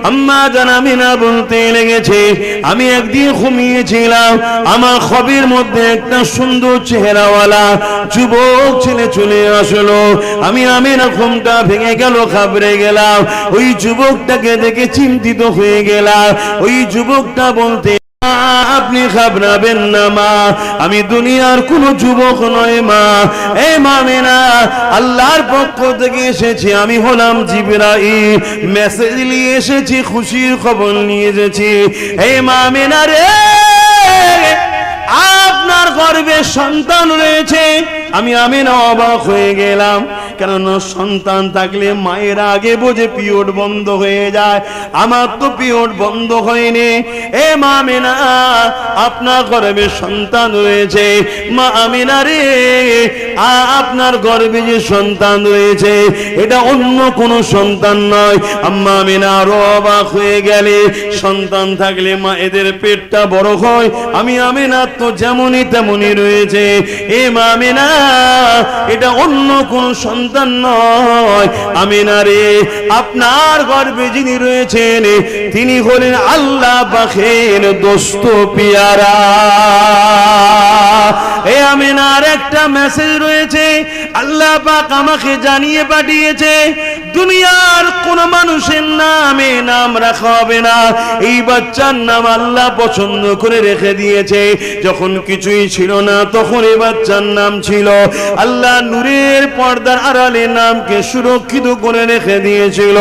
আম্মা জান আমিনা বলতে লেগেছে, আমি একদিন ঘুমিয়েছিলাম, আমার খবির মধ্যে একটা সুন্দর চেহারাওয়ালা যুবক ছেলে চলে আসলো। আমি আমিনা ঘুমটা ভেঙে গেল, ঘাবড়ে গেলাম। ওই যুবকটাকে দেখে চিন্তিত হয়ে গেলাম। ওই যুবকটা বলতে, আপনি ঘাবড়াবেন না মা, আমি দুনিয়ার কোন যুবক নয় মা। এই মা আমিনা, আল্লাহর পক্ষ থেকে এসেছি, আমি হলাম জিবরাইল, মেসেজ নিয়ে এসেছি, খুশির খবর নিয়ে এসেছি। এই মা আমিনা রে, আপনার গর্ভে সন্তান রয়েছে। আমি আমিনা অবাক হয়ে গেলাম, কেননা সন্তান থাকলে মায়ের আগে বোঝে পিরিয়ড বন্ধ হয়ে যায়, আমার তো পিরিয়ড বন্ধ হয়নি। এ মা আমিনা, আপনার গর্ভে সন্তান রয়েছে। মা আমিনা রে, আপনার গর্ভে যে সন্তান রয়েছে এটা অন্য কোনো সন্তান নয়। আম্মা আমিনা আরো অবাক হয়ে গেলে, সন্তান থাকলে মা এদের পেটটা বড় হয়, আমি আমিনা তো যেমনই তেমনই রয়েছে। এ মা আমিনা, এটা অন্য কোন সন্তান নয়। আমিনা রে, আপনার গর্ভে যিনি রয়েছেন তিনি হলেন আল্লাহ পাকের দোস্ত পিয়ারা। এ আমিনার একটা মেসেজ রয়েছে, আল্লাহ পাক আমাকে জানিয়ে পাঠিয়েছে, দুনিয়ার কোন মানুষের নামে নাম রাখা হবে না, এই বাচ্চার নাম আল্লাহ পছন্দ করে রেখে দিয়েছে। যখন কিছুই ছিল না তখন এই বাচ্চার নাম ছিল, আল্লাহ নূরের পর্দার আড়ালে নামকে সুরক্ষিত করে রেখে দিয়েছিল।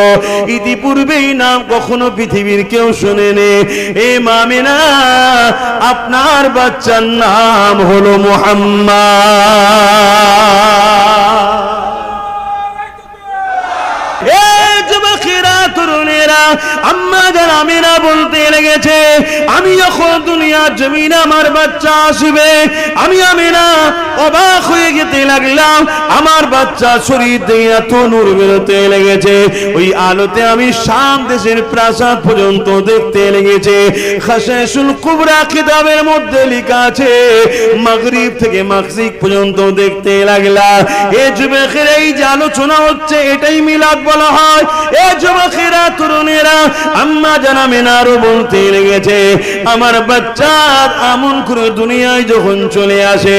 ইতিপূর্বে এই নাম কখনো পৃথিবীর কেউ শোনেনি। এ মা আমিনা, আপনার বাচ্চার নাম হলো মুহাম্মদ। তরুণেরা, আম্মা জান আমিনা বলতে লেগেছে, আমি যখন দুনিয়ার জমিনে আমার বাচ্চা আসবে, আমি আমিনা অবাক হয়ে যেতে লাগলাম। আমার বাচ্চা শরীর থেকে এত নূর বেরোতে লেগেছে, ওই আলোতে আমি শাম দেশের প্রাসাদ পর্যন্ত দেখতে লেগেছে। খাশাশুল কুবরা কিতাবের মধ্যে লেখা আছে, মাগরিব থেকে মাগরিব পর্যন্ত দেখতে লাগলাম। এই যুবকের এই যে আলোচনা হচ্ছে, এটাই মিলাদ বলা হয়। এই যুবকেরা, তরুণেরা, আম্মা জান আমিনা আরো বলতে লেগেছে, আমার বাচ্চা আমন করে দুনিয়ায় যখন চলে আসে,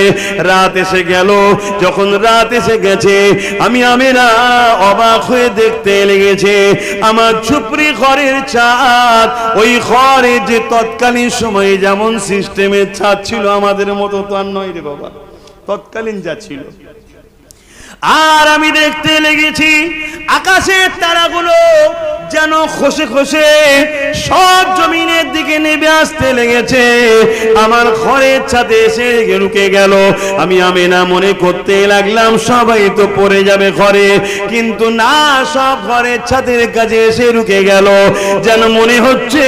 রাত এসে গেল। যখন রাত এসে গেছে, আমি আমিনা অবাক হয়ে দেখতে লেগেছে, আমার ঝুপড়ি ঘরের ছাদ, ওই ঘরে যে তৎকালীন সময়ে যেমন সিস্টেমের ছাদ ছিল, আমাদের মতো তো আর নয় রে বাবা, তৎকালীন যা ছিল। আর আমি দেখতে লেগেছি আকাশের তারাগুলো যেন খসে খসে সব জমিনের দিকে নেমে আসতে লেগেছে, আমার ঘরের ছাদে এসে ঢুকে গেল। আমি আমিনা মনে করতে লাগলাম সবাই তো পড়ে যাবে ঘরে, কিন্তু না, সব ঘরের ছাদের কাছে এসে ঢুকে গেল। যেন মনে হচ্ছে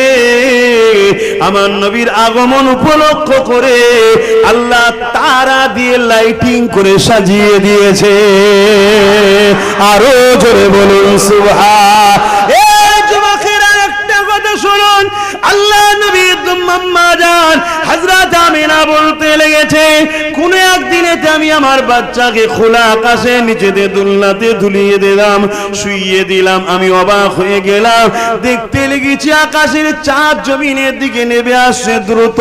আমার নবীর আগমন উপলক্ষ করে আল্লাহ তারা দিয়ে লাইটিং করে সাজিয়ে দিয়েছে। আরো জোরে বলুন সুবহান। এই যুবকেরা, একটা কথা শুনুন, আল্লাহ নবী আম্মা জান হযরত আমিনা বলতে লেগেছে, কোন একদিনেতে আমি আমার বাচ্চাকে খোলা আকাশে নিচেতে দুলনাতে ঝুলিয়ে দিলাম, শুইয়ে দিলাম। আমি অবাক হয়ে গেলাম, দেখতে লেগেছি আকাশের চাঁদ জমিনের দিকে নেমে আসছে দ্রুত,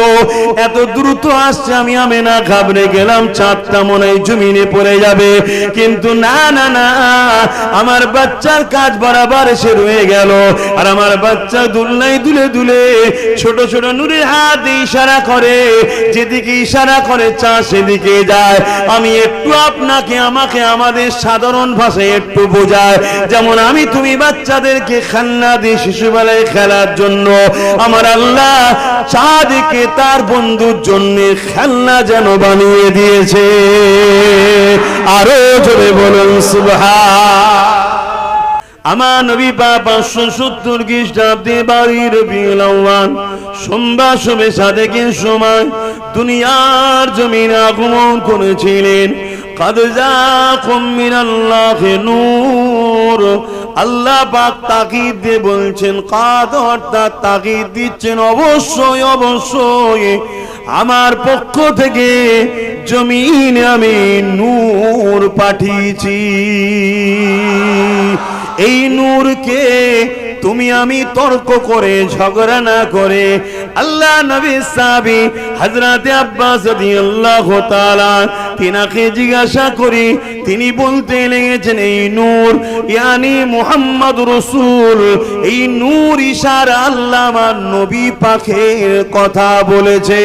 এত দ্রুত আসছে। আমি আমিনা ঘাবড়ে গেলাম, চাঁদটা মনে হয় জমিনে পড়ে যাবে, কিন্তু না না না, আমার বাচ্চার কাজ বরাবর এসে রয়ে গেল। আর আমার বাচ্চা দুলনায় দুলে দুলে ছোট ছোট নূরের হাত দিয়ে ইশারা করে, যেদিকে ইশারা করে চাঁদ সেদিকে যায়। আমি একটু আপনাকে আমাকে আমাদের সাধারণ ভাষায় একটু বোঝায়, যেমন আমি তুমি বাচ্চাদেরকে খেলনা দিই শিশুবেলায় খেলার জন্য, আমার আল্লাহ চাঁদকে তার বন্ধুর জন্য খেলনা যেন বানিয়ে দিয়েছে। আরো জোরে বলুন সুবহান। আমার নবী পাক 570 খ্রিস্টাব্দে 12 রবিউল আউয়াল সোমবার শবে সাদেকের সময় দুনিয়ার জমিনে আগমন করেছিলেন। قد جاءكم من الله নূর, আল্লাহ পাক তাকিদ দিয়ে বলছেন, কাদ অর্থাৎ তাকিদ দিচ্ছেন, অবশ্যই অবশ্যই আমার পক্ষ থেকে জমিনে আমি নূর পাঠিয়েছি। এই নূরকে তুমি আমি তর্ক করে ঝগড়া না করে আল্লাহ নবী সাহাবী হযরত আব্বাস রাদিয়াল্লাহু তাআলা তিনাকে জিজ্ঞাসা করি, তিনি বলতে লেগেছেন এই নূর ইয়ানি মুহাম্মদ রাসূল, এই নূর ইশারা আল্লাহ আমার নবী পাকের কথা বলেছে।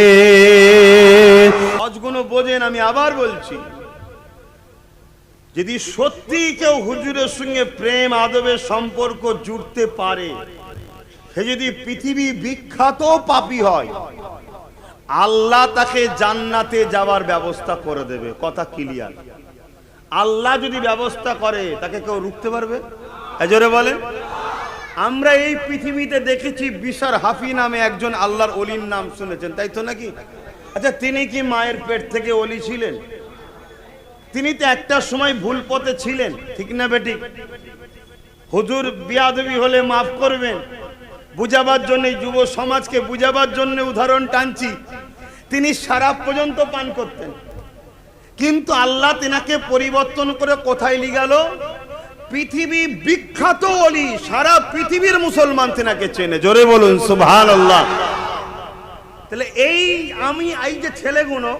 আজগুলো বোঝেন, আমি আবার বলছি, যদি সত্যি কেউ হুজুরের সঙ্গে প্রেম আদবের সম্পর্ক জুড়তে পারে, সে যদি পৃথিবী বিখ্যাত পাপী হয়, আল্লাহ তাকে জান্নাতে যাওয়ার ব্যবস্থা করে দেবে। কথা ক্লিয়ার। আল্লাহ যদি ব্যবস্থা করে, তাকে কেউ রুখতে পারবে? জোরে বলেন। আমরা এই পৃথিবীতে দেখেছি বিশার হাফি নামে একজন আল্লাহর ওলির নাম শুনেছেন, তাই তো নাকি? আচ্ছা, তিনি কি মায়ের পেট থেকে ওলি ছিলেন? তিনি তো একটা সময় ভুল পথে ছিলেন, ঠিক না বেটি? হুজুর বিয়াদবি হলে মাফ করবেন, বুঝাবার জন্য, যুব সমাজকে বুঝাবার জন্য উদাহরণ টানছি। তিনি শরাব পর্যন্ত পান করতেন, কিন্তু আল্লাহ তিনাকে পরিবর্তন করে কোথায় নিয়ে গেল? পৃথিবী বিখ্যাত ওলি, সারা পৃথিবীর মুসলমান তিনাকে চেনে। জোরে বলুন সুবহানাল্লাহ। তাহলে এই যে ছেলেগুলো,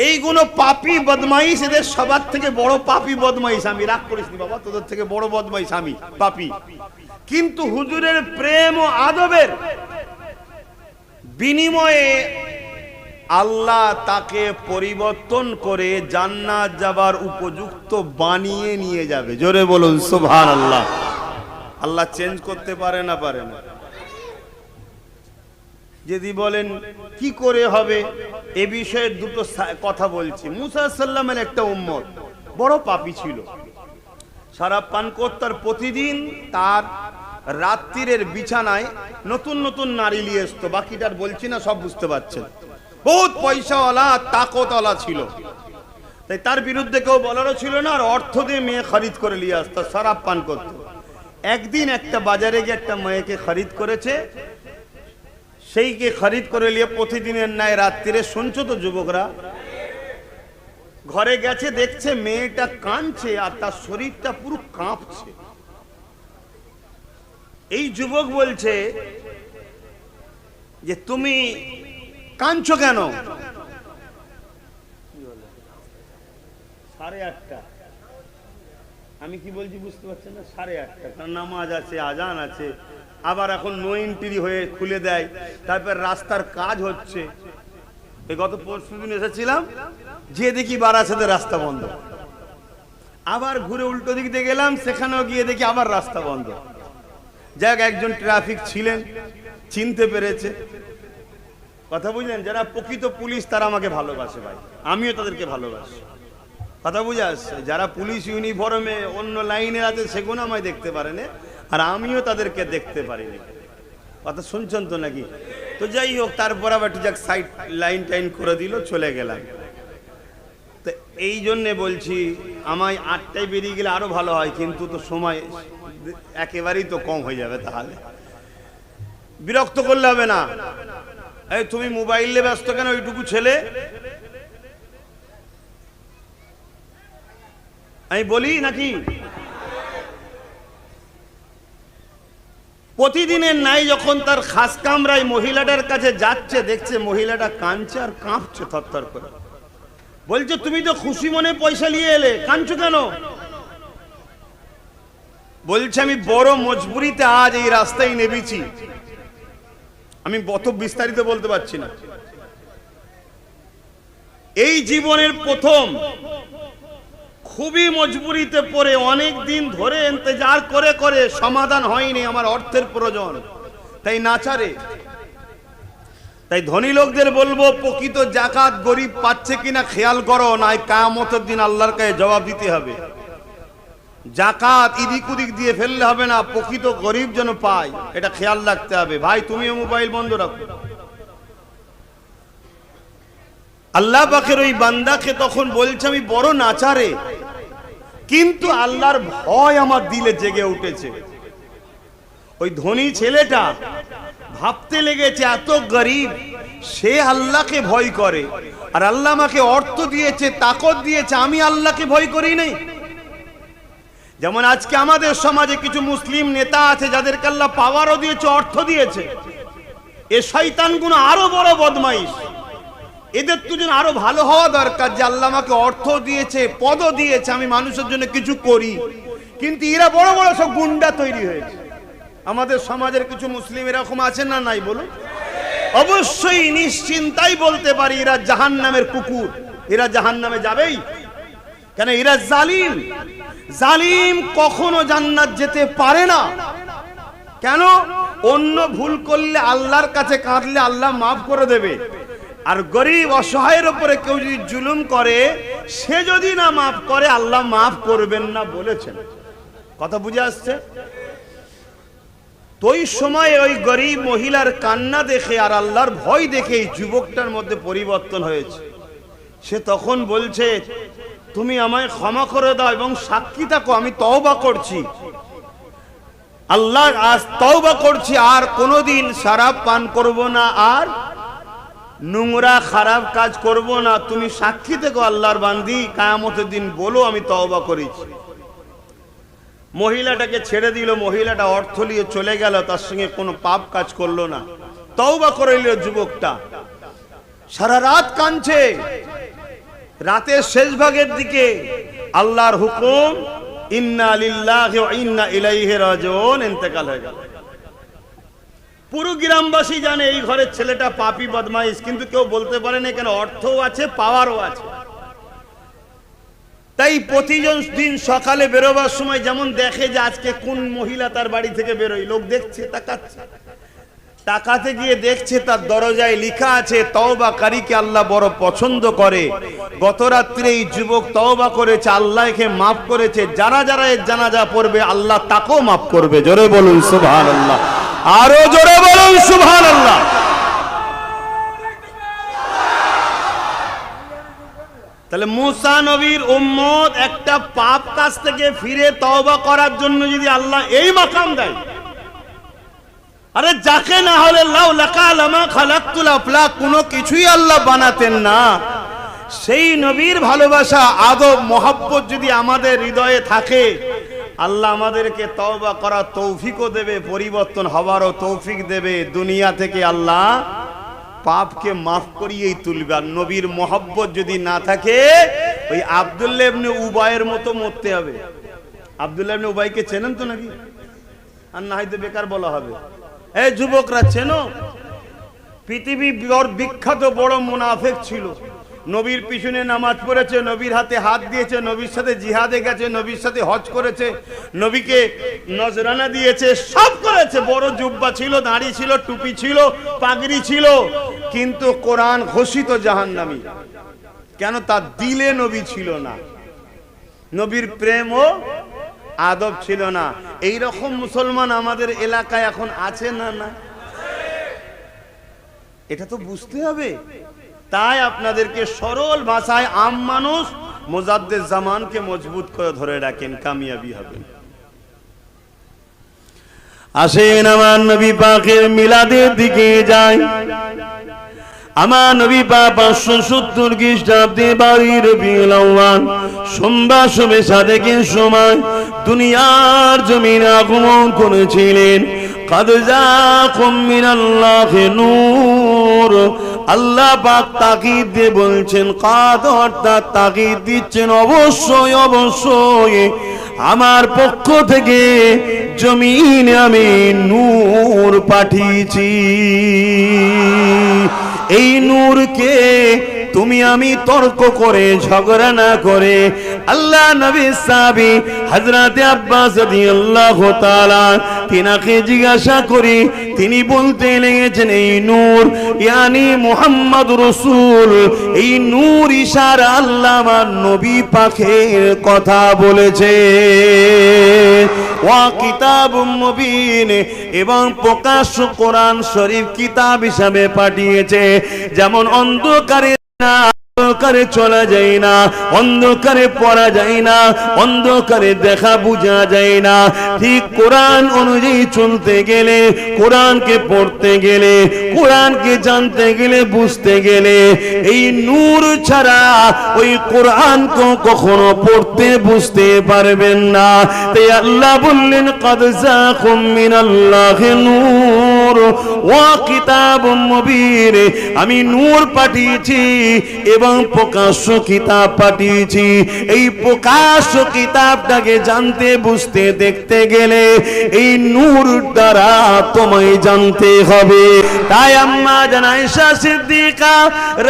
এইগুলো পাপী বদমাইশ, এদের সবার থেকে বড় পাপী বদমাইশ আমি। রাগ করিস নি বাবা, তোদের থেকে বড় বদমাইশ আমি, পাপী। কিন্তু হুজুরের প্রেম ও আদবের বিনিময়ে আল্লাহ তাকে পরিবর্তন করে জান্নাত যাবার উপযুক্ত বানিয়ে নিয়ে যাবে। জোরে বলুন সুবহানাল্লাহ। আল্লাহ চেঞ্জ করতে পারে না? পারে না। যদি বলেন কি করে হবে, এ বিষয়ে দুটো কথা বলছি। মুসা সাল্লামের একটা উম্মত বড় পাপী ছিল, শরাব পান করত, আর প্রতিদিন তার রাত্রির বিছানায় নতুন নতুন নারী নিয়ে আসতো। বাকিটার বলছি না, সব বুঝতে পারছেন। বহুত পয়সাওয়ালা, তাকতওয়ালা ছিল, তাই তার বিরুদ্ধে কেউ বলারও ছিল না, আর অর্থ দিয়ে মেয়ে খরিদ করে নিয়ে আসতো, শরাব পান করত। একদিন একটা বাজারে গিয়ে একটা মেয়েকে খরিদ করেছে, সেইকে খরিদ করে নিয়ে প্রতিদিনের ন্যায় রাত্রিরে, শুনছো তো যুবকরা, ঘরে গেছে, দেখছে মেয়েটা কাঁদছে আর তার শরীরটা পুরো কাঁপছে। এই যুবক বলছে যে তুমি কাঁদছো কেন? 8:30। আমি কি বলছি বুঝতে পারছেন না? 8:30, কারণ নামাজ আছে, আজান আছে, আবার এখন নো এন্ট্রি হয়ে খুলে দেয়, তারপর রাস্তার কাজ হচ্ছে। গত পরশুদিন এসেছিলাম, যে দেখি বারাসাতে রাস্তা বন্ধ, আবার ঘুরে উল্টো দিক দিয়ে গেলাম, সেখানেও গিয়ে দেখি আবার রাস্তা বন্ধ। যাক, একজন ট্রাফিক ছিলেন, চিনতে পেরেছে। কথা বুঝলেন? যারা প্রকৃত পুলিশ তারা আমাকে ভালোবাসে ভাই, আমিও তাদেরকে ভালোবাসি। কথা বুঝে আসছে? যারা পুলিশ ইউনিফর্মে অন্য লাইনে আছে সেগুলো আমায় দেখতে পারে না, আর আমিও তাদেরকে দেখতে পারিনি। কথা শুনছেন তো নাকি? তো যাই হোক, তারপর আবার যাক সাইড লাইন টাইন করে দিল, চলে গেলাম। তো এই জন্যে বলছি, আমায় 8টায় বেরিয়ে গেলে আরো ভালো হয়, কিন্তু তো সময় একেবারেই তো কম হয়ে যাবে। তাহলে বিরক্ত করলে হবে না। এই তুমি মোবাইলে ব্যস্ত কেন? ওইটুকু ছেলে, আমি বলি নাকি? প্রতিদিনের নাই যখন তার খাস কামরায় মহিলাটার কাছে যাচ্ছে, দেখছে মহিলাটা কাঁদছে আর কাঁপছে থরথর করে। বলছে তুমি তো খুশি মনে পয়সা নিয়ে এলে, কাঁদছো কেন? বলছে আমি বড় মজবুরিতে আজ এই রাস্তায় নেমেছি। আমি অত বিস্তারিত বলতে পারছি না। এই জীবনের প্রথম খুবই মজবুরিতে পড়ে অনেক দিন ধরে ইন্তজার করে করে সমাধান হয়নি, আমার অর্থের প্রয়োজন, তাই নাচারে। তাই ধনী লোকদের বলবো, প্রকৃত জাকাত গরিব পাচ্ছে কিনা খেয়াল করো, নাই কিয়ামতের দিন আল্লাহর কাছে জবাব দিতে হবে। জাকাত ইদিক উদিক দিয়ে ফেললে হবে না, প্রকৃত গরিব যেন পায়, এটা খেয়াল রাখতে হবে। ভাই তুমিও মোবাইল বন্ধ রাখো। আল্লাহ পাকের ওই বান্দাকে তখন বলছে আমি বড় নাচারে, কিন্তু আল্লাহর ভয় আমার দিলে জেগে উঠেছে। ওই ধনী ছেলেটা ভাবতে লেগেছে এত গরিব, সে আল্লাহকে ভয় করে, আর আল্লাহ আমাকে অর্থ দিয়েছে, তাকত দিয়েছে, আমি আল্লাহকে ভয় করি নাই। যেমন আজকে আমাদের সমাজে কিছু মুসলিম নেতা আছে যাদেরকে আল্লাহ পাওয়ারও দিয়েছে, অর্থ দিয়েছে। এ শয়তানগুলো আরো বড় বদমাইশ। এদের তো যেন আরো ভালো হওয়া দরকার যে আল্লাহ আমাকে অর্থ দিয়েছে, পদও দিয়েছে, আমি মানুষের জন্য কিছু করি। কিন্তু এরা বড় বড় সব গুন্ডা তৈরি হয়েছে। আমাদের সমাজের কিছু মুসলিম এরকম আছে না নাই বলুন? অবশ্যই নিশ্চিন্তাই বলতে পারি এরা জাহান্নামের কুকুর। এরা জাহান্নামে যাবেই। কেন? এরা জালিম। জালিম কখনো জান্নাত যেতে পারে না। কেন? অন্য ভুল করলে আল্লাহর কাছে কাঁদলে আল্লাহ মাফ করে দেবে, আর গরিব অসহায়ের উপরে কেউ যদি জুলুম করে, সে যদি না মাফ করে আল্লাহ মাফ করবেন না বলেছেন। কথা বুঝে আসছে? তো ওই সময় ওই গরিব মহিলার কান্না দেখে আর আল্লাহর ভয় দেখে এই যুবকটার মধ্যে পরিবর্তন হয়েছে। সে তখন বলছে, তুমি আমায় ক্ষমা করে দাও এবং সাক্ষী থাকো, আমি তওবা করছি, আল্লাহ আজ তওবা করছি, আর কোনোদিন শরাব পান করব না, আর নোংরা খারাপ কাজ করব না। তুমি সাক্ষী থেকো আল্লাহর বান্দি, কিয়ামতের দিন বলো আমি তওবা করেছি। মহিলাটাকে ছেড়ে দিল। মহিলাটা অর্থ নিয়ে চলে গেল, তার সঙ্গে কোনো পাপ কাজ করলো না, তওবা করে নিল যুবকটা। সারা রাত কাঁদছে। রাতের শেষ ভাগের দিকে আল্লাহর হুকুম, ইন্না লিল্লাহি ওয়া ইন্না ইলাইহি রাজিউন, ইন্তেকাল হয়ে গেল। পুরো গ্রামবাসী জানে এই ঘরের ছেলেটা পাপী বদমাইশ, কিন্তু কেউ বলতে পারে না, কেন? অর্থও আছে, পাওয়ারও আছে। তাই প্রতিদিন দিন সকালে বেরোবার সময় যেমন দেখে যে আজকে কোন মহিলা তার বাড়ি থেকে বেরোয়, লোক দেখছে, তাকাচ্ছে। তাকাতে গিয়ে দেখছে তার দরজায় লেখা আছে তওবাকারীকে আল্লাহ বড় পছন্দ করে। গত রাত্রে এই যুবক তওবা করেছে, আল্লাহকে মাফ করেছে। যারা যারা এর জানাজা পড়বে আল্লাহ তাকেও মাফ করবে। জোরে বলুন সুবহানাল্লাহ, আরো জোরে বলুন সুবহানাল্লাহ। তাহলে মুসা নবীর উম্মত একটা পাপ কাজ থেকে ফিরে তওবা করার জন্য যদি আল্লাহ এই মাকাম দেয়, আরে যাকে না হলে লাউ লাকালামা খালাকতুল আফলাক, কোনো কিছুই আল্লাহ বানাতেন না। সেই নবীর ভালোবাসা, আদব, মহব্বত যদি আমাদের হৃদয়ে থাকে, আল্লাহ আমাদেরকে তওবা করার তৌফিকও দেবে, পরিবর্তন হওয়ারও তৌফিক দেবে। দুনিয়া থেকে আল্লাহ পাপকে মাফ করিয়েই তুলবে। আর নবীর মহব্বত যদি না থাকে, ওই আব্দুল্লাহ ইবনে উবাইয়ের মতো মরতে হবে। আব্দুল্লাহ ইবনে উবাইকে চেনেন তো নাকি? আর না হয়তো বেকার বলা হবে। এই যুবকরা চেনো? পৃথিবী বিখ্যাত বড় মুনাফিক ছিল। নবীর পিছনে নামাজ পড়েছে, নবীর হাতে হাত দিয়েছে, নবীর সাথে জিহাদে গেছে, নবীর সাথে হজ করেছে, নবীকে নজরানা দিয়েছে, সব করেছে। বড় জুব্বা ছিল, দাড়ি ছিল, টুপি ছিল, পাগড়ি ছিল, কিন্তু কোরআন ঘোষিত জাহান্নামী। কেন? তার দিলে নবী ছিল না, নবীর প্রেম ও আদব ছিল না। এই রকম মুসলমান আমাদের এলাকায় এখন আছে না? না, এটা তো বুঝতে হবে। তাই আপনাদেরকে সরল ভাষায় আম মানুষ মুজাদ্দিদ জামানকে মজবুত করে ধরে রাখেন, কামিয়াবি হবেন। আসেন আমার নবী পাকের মিলাদের দিকে যাই। আমার নবী পাক 570 খ্রিস্টাব্দে 12 রবিউল আউয়াল সোমবার শুভে সাদেকের সময় দুনিয়ার জমিনে আগমন করেছিলেন। قد جاءكم من الله নূর। আল্লাহ পাক তাকিদ দিয়ে বলছেন, কাদ অর্থাৎ তাকিদ দিচ্ছেন, অবশ্যই অবশ্যই আমার পক্ষ থেকে জমিনে আমি নূর পাঠিয়েছি। এই নূরকে তুমি আমি তর্ক করে ঝগড়া না করে, আল্লাহ নবী সাহাবী হযরতে আব্বাস রাদিয়াল্লাহু তাআলা তিনাকে জিজ্ঞাসা করি, তিনি বলতে লেগেছেন, এই নূর ইয়ানি মুহাম্মদ রাসূল। এই নূর ইশারা আল্লাহ আমার নবী পাকের কথা বলেছে। ওয়া কিতাবুম মুবিন, এবং প্রকাশ্য কোরআন শরীফ কিতাব হিসাবে পাঠিয়েছে। যেমন অন্ধকারে অন্ধকারে চলা যায় না, অন্ধকারে পড়া যায় না, অন্ধকারে দেখা বোঝা যায় না। ঠিক কোরআন অনুযায়ী চলতে গেলে, কোরআনকে পড়তে গেলে, কোরআনকে জানতে গেলে, বুঝতে গেলে এই নূর ছাড়া ওই কোরআনকে কখনো পড়তে বুঝতে পারবেন না। তাই আল্লাহ বললেন قد جاءكم من الله نور وكتاب مبين, আমি নূর পাঠিয়েছি এবং প্রকাশ্য কিতাব পাঠিয়েছি। এই প্রকাশ্য কিতাবটাকে জানতে বুঝতে দেখতে গেলে এই নূর দ্বারা তোমায় জানতে হবে। তাই আম্মা জান আয়েশা সিদ্দিকা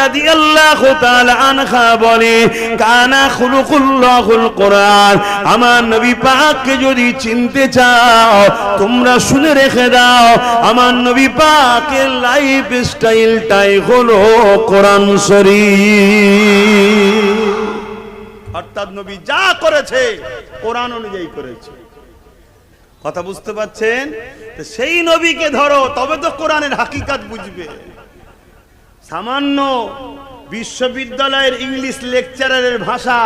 রাদিয়াল্লাহু তাআলা আনহা বলে কানা খুলুকুল্লাহুল কোরআন, আমার নবী পাককে যদি চিনতে চাও তোমরা শুনে রেখে দাও, আমার নবী পাকের লাইফ স্টাইলটাই হলো কোরআন শরীফ। অর্থাৎ নবী যা করেছে কোরআন অনুযায়ী করেছে। কথা বুঝতে পারছেন? তো সেই নবীকে ধরো, তবে তো কোরআনের হাকিকাত বুঝবে। সামান্য বিশ্ববিদ্যালয়ের ইংলিশ লেকচারারের ভাষা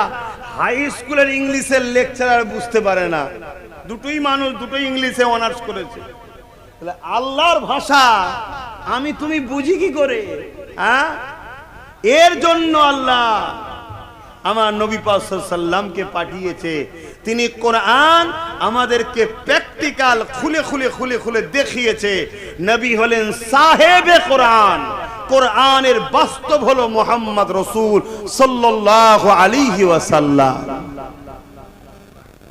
হাই স্কুলের ইংলিশের লেকচারার বুঝতে পারে না। দুটোই মানুষ, দুটোই ইংলিশে অনার্স করেছে। তাহলে আল্লাহর ভাষা আমি তুমি বুঝি কি করে? হ্যাঁ, এর জন্য আল্লাহ আমার নবী পাক সাল্লাল্লাহু আলাইহি সাল্লামকে পাঠিয়েছে। তিনি কোরআন আমাদেরকে প্র্যাকটিক্যাল খুলে খুলে খুলে খুলে দেখিয়েছে। নবী হলেন সাহেবে কোরআন, কোরআনের বাস্তব হলো মুহাম্মদ রাসূল সাল্লাল্লাহু আলাইহি ওয়াসাল্লাম।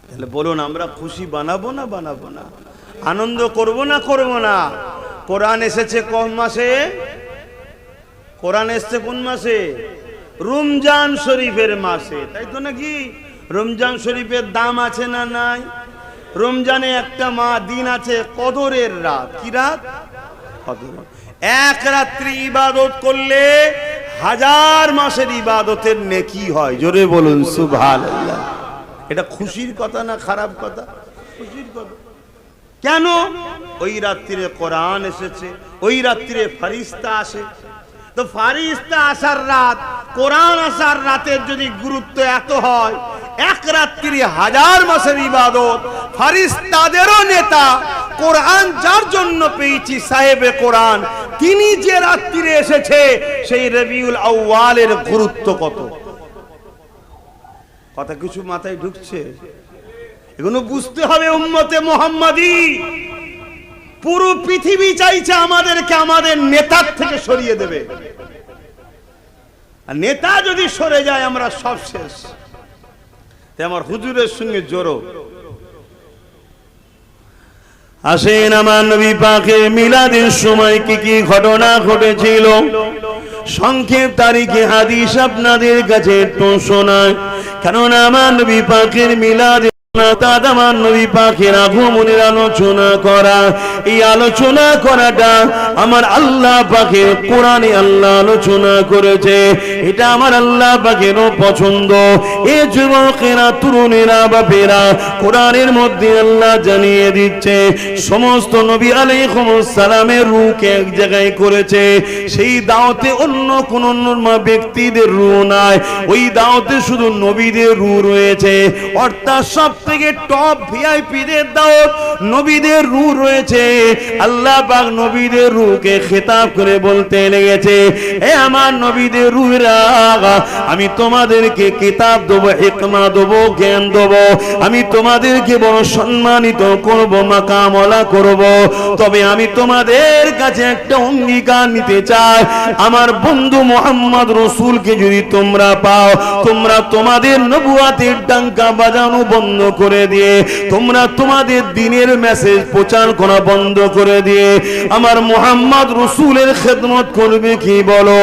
তাহলে বলুন, আমরা খুশি বানাবো না বানাবো না? আনন্দ করব না করব না? কোরআন এসেছে কোন মাসে? কোরআন এসেছে কোন মাসে? রমজান শরীফের মাসে, তাই তো নাকি? রমজান শরীফের দাম আছে না নাই? রমজানে একটা দিন আছে কদরের রাত। কি রাত? কদর। এক রাত্রি ইবাদত করলে 1000 মাসের ইবাদতের নেকি হয়। জোরে বলুন সুবহানাল্লাহ। এটা খুশির কথা না খারাপ কথা? খুশির কথা। কেন? ওই রাত্রিরে কোরআন এসেছে, ওই রাত্রিরে ফেরেশতা আসে। তো ফেরেশতা আসার রাত, কোরআন আসার রাতের যদি গুরুত্ব এত হয়, এক রাত্রি 1000 মাসের ইবাদত, ফেরেশতাদেরও নেতা কোরআন যার জন্য পেয়েছি সাহেবে কোরআন, তিনি যে রাত্রিরে এসেছে সেই রবিউল আউয়ালের গুরুত্ব কত? কথা কিছু মাথায় ঢুকছে? এগুলো বুঝতে হবে উম্মতে মুহাম্মাদি। পুরো পৃথিবী চাইছে আমাদেরকে আমাদের নেতার থেকে সরিয়ে দেবে, আর নেতা যদি সরে যায় আমরা সব শেষ। তাই আমার হুজুরের সঙ্গে জোড়ো। আসেন আমার নবী পাকের মিলাদের সময় কি কি ঘটনা ঘটেছিল সংক্ষেপ তারিখে হাদিস আপনাদের কাছে একটু শোনায়। কারণ আমার নবী পাকের মিলাদ আমার নবী পাকের আগমনের আলোচনা করা, এই আলোচনা করাটা আমার আল্লাহ পাকের কোরআনে আল্লাহ আলোচনা করেছে। এটা আমার আল্লাহ পাকেরও পছন্দ। এ যুবকেরা, তরুণেরা, বাপেরা, কোরআনের মধ্যে আল্লাহ জানিয়ে দিচ্ছে সমস্ত নবী আলাইহিস সালামের রূহকে এক জায়গায় করেছে। সেই দাওয়াতে অন্য কোন ব্যক্তিদের রূহ নাই, ওই দাওয়াতে শুধু নবীদের রূহ রয়েছে। অর্থাৎ সব থেকে টপ ভিআইপিদের দাওয়াত নবীদের রূহ রয়েছে। আল্লাহ পাক নবীদের রূহকে খেতাব করে বলতে লেগেছে, হে আমার নবীদের রূহরা, আমি তোমাদেরকে কিতাব দেব, হিকমা দেব, জ্ঞান দেব, আমি তোমাদেরকে বড় সম্মানিত করব, মাকামলা করব। তবে আমি তোমাদের কাছে একটা অঙ্গীকার নিতে চাই, আমার বন্ধু মুহাম্মদ রাসূলকে যদি তোমরা পাও, তোমরা তোমাদের নবুয়াতের ডাঙ্কা বাজানো বন্ধ করে দিয়ে, তোমরা তোমাদের দ্বীনের মেসেজ প্রচার করা বন্ধ করে দিয়ে আমার মুহাম্মদ রাসূলের খেদমত করবে কি বলো?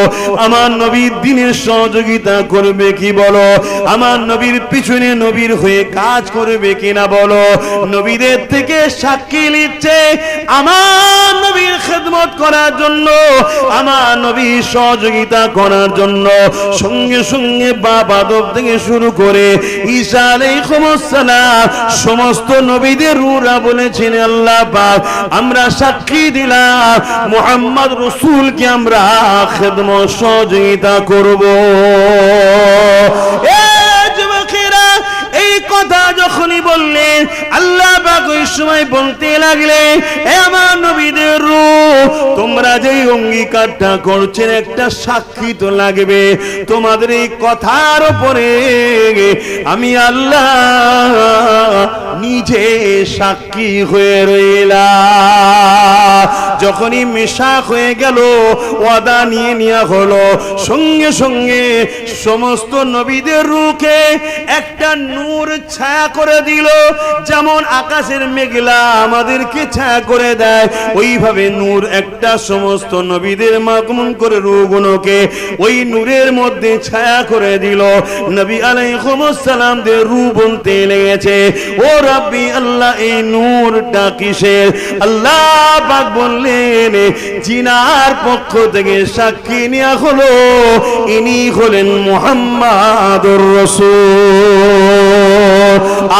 আমার নবীর দ্বীনের সহযোগিতা করবে কি বলো? আমার নবীর পিছনে নবীর হয়ে কাজ করবে কিনা বলো? নবীদের থেকে সাক্ষী নিচ্ছে আমার নবীর খেদমত খেদমত করার জন্য, আমার নবী সহযোগিতা করার জন্য সঙ্গে সঙ্গে বাপ আদম থেকে শুরু করে ঈসা আলাইহিস সালাম সমস্ত নবীদের রূহরা বলেছেন, আল্লাহ পাক আমরা সাক্ষী দিলাম মুহাম্মদ রাসূলকে আমরা খেদমত সহযোগিতা করব। এই কথা যখনই বললেন, আল্লাহ পাক ওই সময় বলতে লাগলেন, হে আমার নবীদের রূহ, তোমরা যেই অঙ্গীকারটা করছেন একটা সাক্ষী তো লাগবে। তোমাদের এই কথার উপরে আমি আল্লাহ নিজে সাক্ষী হয়ে রইলাম। যখনই মিশাক হয়ে গেল, ওয়াদা নিয়ে নেওয়া হলো, সঙ্গে সঙ্গে সমস্ত নবীদের রূহকে একটা নূর ছায়া করে দিল। যেমন আকাশের মেঘলা আমাদেরকে ছায়া করে দেয়, ওইভাবে নূর একটা সমস্ত নবীদের মাগমুন করে রূহগুলোকে ওই নূরের মধ্যে ছায়া করে দিল। নবী আলাইহিস সালামদের রূহ বলতে লেগেছে, ও রাব্বি আল্লাহ, এই নূরটা কিসের? আল্লাহ পাক বললেন, জিনার পক্ষ থেকে সাক্ষী নেওয়া হলো, ইনি হলেন মুহাম্মাদুর রাসূল।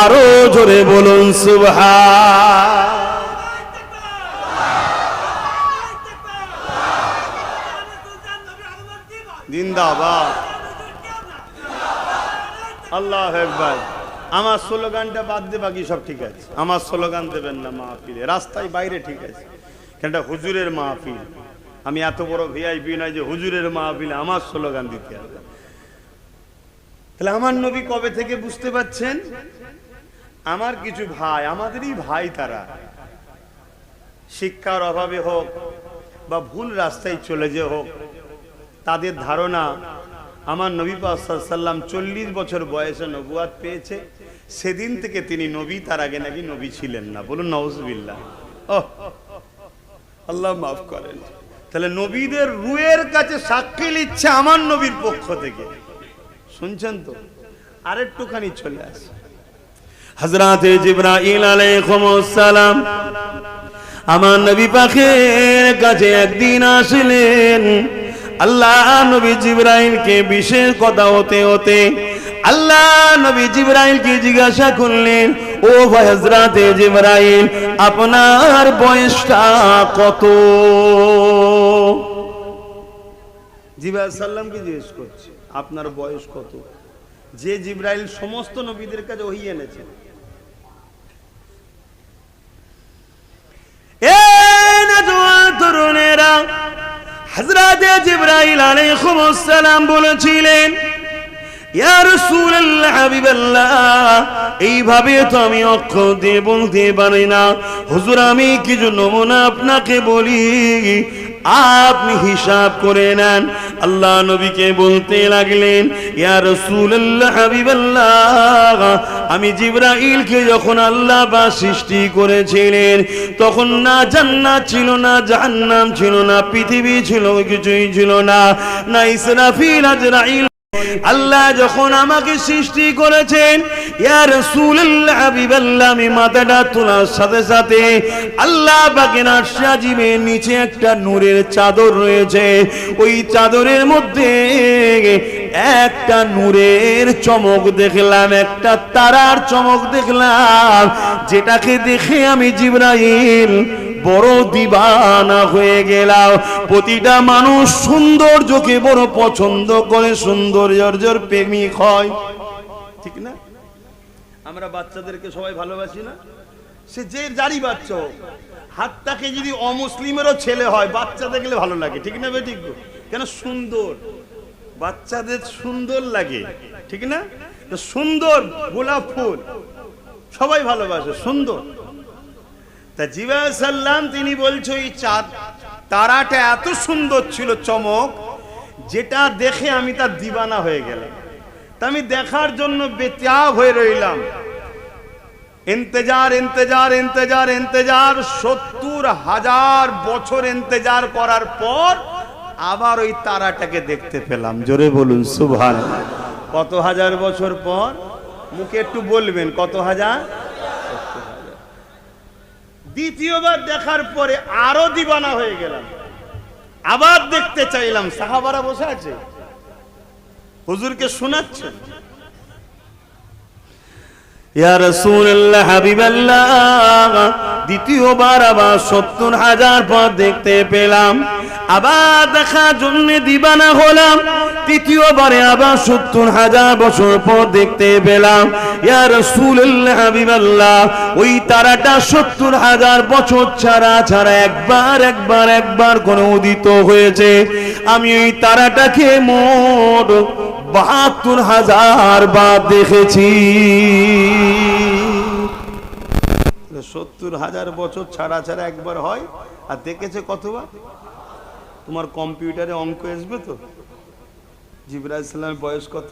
আরো জোরে বলুন সুবহান। জিন্দাবাদ, আল্লাহু আকবার। আমার স্লোগানটা বাদ দিয়ে বাকি সব ঠিক আছে। আমার স্লোগান দেবেন না মাহফিলে, রাস্তায় বাইরে ঠিক আছে, কেনটা হুজুরের মাহফিল। আমি এত বড় ভিআইপি নয় যে হুজুরের মাহফিলে আমার স্লোগান দিতে হবে। তাহলে আমার নবী কবে থেকে বুঝতে পাচ্ছেন? আমার কিছু ভাই, আমাদেরই ভাই, তারা শিক্ষার অভাবে হোক বা ভুল রাস্তায় চলে যে হোক, তাদের ধারণা আমার নবী পাক সাল্লাল্লাহু আলাইহি ওয়াসাল্লাম 40 বছর বয়সে নবুয়াত পেয়েছে, সেদিন থেকে তিনি নবী, তার আগে নাকি নবী ছিলেন না। বলুন নাউজুবিল্লাহ। আল্লাহ মাফ করেন। তাহলে নবীদের রূহের কাছে সাক্ষী নিচ্ছে আমার নবীর পক্ষ থেকে। শুনছেন তো? আরেকটুখানি চলে আসে, হযরতে জিবরাইল আলাইহিস সালাম আমার নবী পাকের কাছে একদিন আসলেন। আল্লাহ নবী জিবরাইলকে বিশেষ কথা হতে হতে আল্লাহ নবী জিবরাইলকে জিজ্ঞাসা করলেন, ও ভাই হযরতে জিবরাইল, আপনার বয়সটা কত? জিবরাইল সাল্লামকে জিজ্ঞেস করছে আপনার বয়স কত, যে জিবরাইল সমস্ত নবীদের কাছে ওহী এনেছেন। তরুণেরা, হযরতে জিবরাইল আলাইহিস সালাম বলেছিলেন, ইয়া রাসূলুল্লাহ, হাবিবাল্লাহ, এইভাবে তো আমি অক্ষর দিয়ে বলতে পারি না। হুজুর, আমি কিছু নমুনা আপনাকে বলি, আপনি হিসাব করে নেন। আল্লাহ নবীকে বলতে লাগলেন, ইয়া রাসূলুল্লাহ, হাবিবাল্লাহ, আমি জিবরাইলকে যখন আল্লাহ বা সৃষ্টি করেছিলেন, তখন না জান্নাত ছিল, না জাহান্নাম ছিল, না পৃথিবী ছিল, কিছুই ছিল না, না ইসরাফিল আজরাইল। আল্লাহ যখন আমাকে সৃষ্টি করেছেন, ইয়া রাসূলুল্লাহ, হাবিবাল্লাহ, আমি মাথাটা তোলার সাথে সাথে আল্লাহ পাকের আরশ আজিমের নিচে একটা নূরের চাদর রয়েছে। ওই চাদরের মধ্যে একটা নূরের চমক দেখলাম, একটা তারার চমক দেখলাম, যেটাকে দেখে আমি জিবরাইল বড় দিবানা হয়ে গেলাম। প্রতিটা মানুষ সৌন্দর্যকে বড় পছন্দ করে, সৌন্দর্যের প্রেমিক হয়, ঠিক না? আমরা বাচ্চাদেরকে সবাই ভালোবাসি না? সে যে যারই বাচ্চা হোক, হাতটাকে যদি অমুসলিমেরও ছেলে হয়, বাচ্চা দেখলে ভালো লাগে, ঠিক না বেঠিক? কেন? সুন্দর, বাচ্চাদের সুন্দর লাগে, ঠিক না? সুন্দর গোলাপ ফুল সবাই ভালোবাসে, সুন্দর। তা জিবরাইল সাল্লাম তিনি বলছে, এই চাঁদ তারাটা এত সুন্দর ছিল, চমক, যেটা দেখে আমি তার দিবানা হয়ে গেলাম। তা আমি দেখার জন্য বেতাব হয়ে রইলাম। ইন্তজার ইন্তজার ইন্তজার ইন্তজার ৭০,০০০ বছর ইন্তজার করার পর আবার ওই তারাটাকে দেখতে পেলাম। জোরে বলুন সুবহানাল্লাহ। কত হাজার বছর পর? মুখে একটু বলবেন, কত হাজার? দ্বিতীয়বার দেখার পরে আরো দিবানা হয়ে গেলাম, আবার দেখতে চাইলাম। সাহাবারা বসে আছে, হুজুরকে শোনাচ্ছেন। ইয়া রাসূলুল্লাহ, হাবিবাল্লাহ, দ্বিতীয়বার আবার ৭০,০০০ পর দেখতে পেলাম, আবার দেখার জন্য দিবানা হলাম। তৃতীয়বারে আবার ৭০,০০০ বছর পর দেখতে পেলাম। ইয়া রাসূলুল্লাহ, হাবিবাল্লাহ, ওই তারাটা ৭০,০০০ বছর ছাড়া ছাড়া একবার করে উদিত হয়েছে। আমি ওই তারাটাকে মোট ৭২,০০০ বার দেখেছি। ৭০,০০০ বছর ছাড়া ছাড়া একবার হয়, আর দেখেছে কতবার? তোমার কম্পিউটারে অঙ্ক আসবে তো, জিবরাইল সালামের বয়স কত?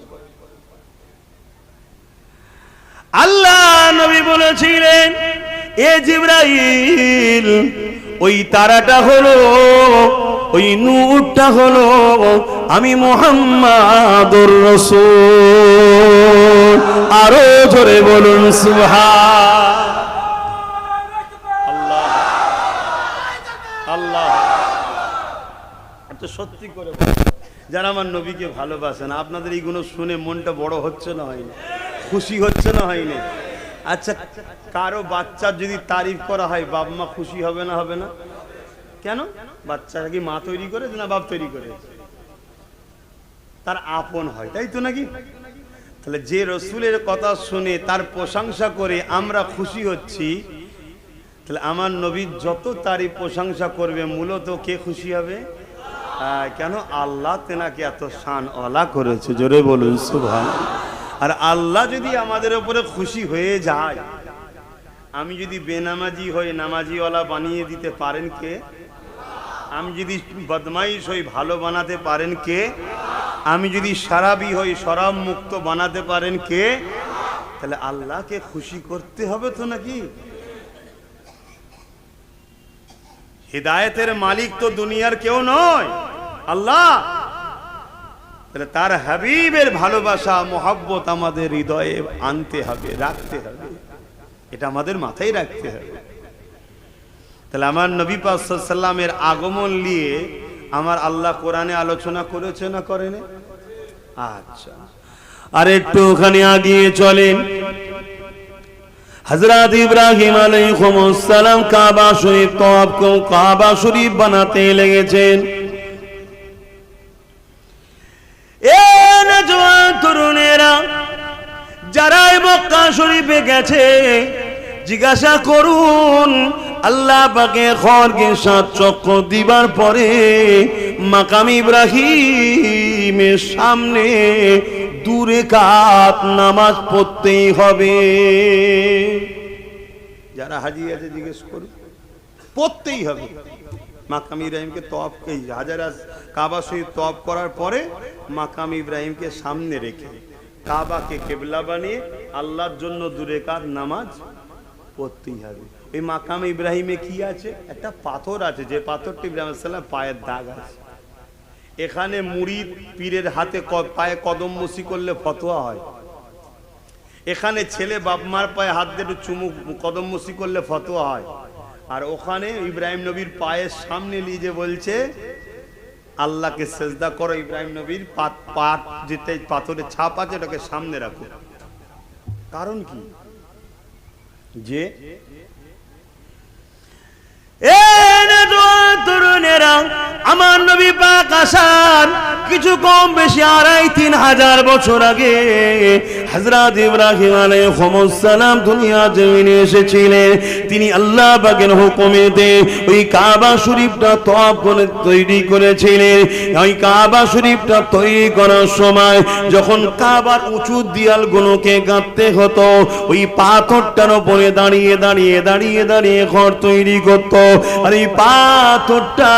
আল্লাহ নবী বলেছিলেন, এ জিবরাইল, ওই তারাটা হলো, ওই নূরটা হলো আমি মুহাম্মাদুর রাসূল। আরো জোরে বলুন সুবহান আল্লাহ আল্লাহ। সত্যি করে যারা আমার নবীকে ভালোবাসেন, আপনাদের এইগুলো শুনে মনটা বড় হচ্ছে না, হয়নি? খুশি হচ্ছে না, হয়নি? আচ্ছা, কারো বাচ্চার যদি তারিফ করা হয়, বাপ মা খুশি হবে না? হবে না? কেন? বাচ্চারা কি মা তৈরি করে না বাপ তৈরি করে? তার আপন হয়, তাই তো নাকি? তাহলে যে রসুলের কথা শুনে তার প্রশংসা করে আমরা খুশি হচ্ছি, তাহলে আমার নবীর যত তারিফ প্রশংসা করবে, মূলত কে খুশি হবে? কেন? আল্লাহ তেনাকে এত শান ওয়ালা করেছে, জোরে বলুন সুবহানাল্লাহ। আর আল্লাহ যদি আমাদের উপরে খুশি হয়ে যায়, আমি যদি বেনামাজি হই নামাজিওয়ালা বানিয়ে দিতে পারেন কে? আমি যদি বদমাইশ হই ভালো বানাতে পারেন কে? আমি যদি শরাবি হই শরাব মুক্ত বানাতে পারেন কে? তাহলে আল্লাহকে খুশি করতে হবে তো নাকি? হিদায়াতের মালিক তো দুনিয়ার কেউ নয়, আল্লাহ। তাহলে তার হাবিবের ভালোবাসা মোহাব্বত আমাদের হৃদয়ে আনতে হবে, রাখতে হবে, এটা আমাদের মাথায় রাখতে হবে। তাহলে আমার নবী পাক সাল্লাল্লাহু আলাইহি ওয়াসাল্লামের আগমন নিয়ে আমার আল্লাহ কোরআনে আলোচনা করেছে না করেনি? আচ্ছা, আর একটুখানি আগিয়ে চলেন। হযরত ইব্রাহিম আলাইহিস সালাম কাবা শরীফ তওয়াফ করে কাবা শরীফ বানাতে লেগেছেন। এ নওজওয়ান তরুণেরা যারা মক্কা শরীফে গেছে, জিজ্ঞাসা করুন, আল্লাহ পাকের খড়গে ৭ চক্র দিবার পরে মাকাম ইব্রাহিমের সামনে 2 রাকাত নামাজ পড়তেই হবে। যারা হাজি আছে জিজ্ঞেস করুন, পড়তেই হবে। মাকাম ইব্রাহিমকে তওয়াফ, এই হাজারা কাবা শরীফ তওয়াফ করার পরে মাকাম ইব্রাহিমকে সামনে রেখে কাবাকে কিবলা বানিয়ে আল্লাহর জন্য 2 রাকাত নামাজ পড়তেই হবে। এই মাকাম ইব্রাহিমে কি আছে? একটা পাথর আছে, যে পাথরটি ইব্রাহিম আলাইহিস সালাম পায়ের দাগ আছে। এখানে মুরিদ পীরের হাতে পায়ে কদম মুসি করলে ফতোয়া হয়। এখানে ছেলে বাপ মার পায়ে হাত দিয়ে একটু চুমু কদম মুসি করলে ফতোয়া হয়। আর ওখানে ইব্রাহিম নবীর পায়ের সামনে নিয়ে যে বলছে আল্লাহকে সেজদা করো, ইব্রাহিম নবীর পাত যেটা পাথরের ছাপ আছে ওটাকে সামনে রাখো। কারণ কি? যে তরুণেরা, আমার নবী পাক আসার কিছু কম বেশি ২,৫০-৩ হাজার বছর আগে হযরত ইব্রাহিম আলাইহিস সালাম দুনিয়া জমিনে এসেছিলেন। তিনি আল্লাহ পাকের হুকুমেতে ওই কাবা শরীফটা তওয়াফ করে তৈরি করেছিলেন। ওই কাবা শরীফটা তৈরি করার সময় যখন কাবার উঁচু দেয়ালগুলোকে গাঁথতে হতো, ওই পাথরটার উপরে দাঁড়িয়ে দাঁড়িয়ে দাঁড়িয়ে দাঁড়িয়ে ঘর তৈরি করতো। আর এই পাথরটা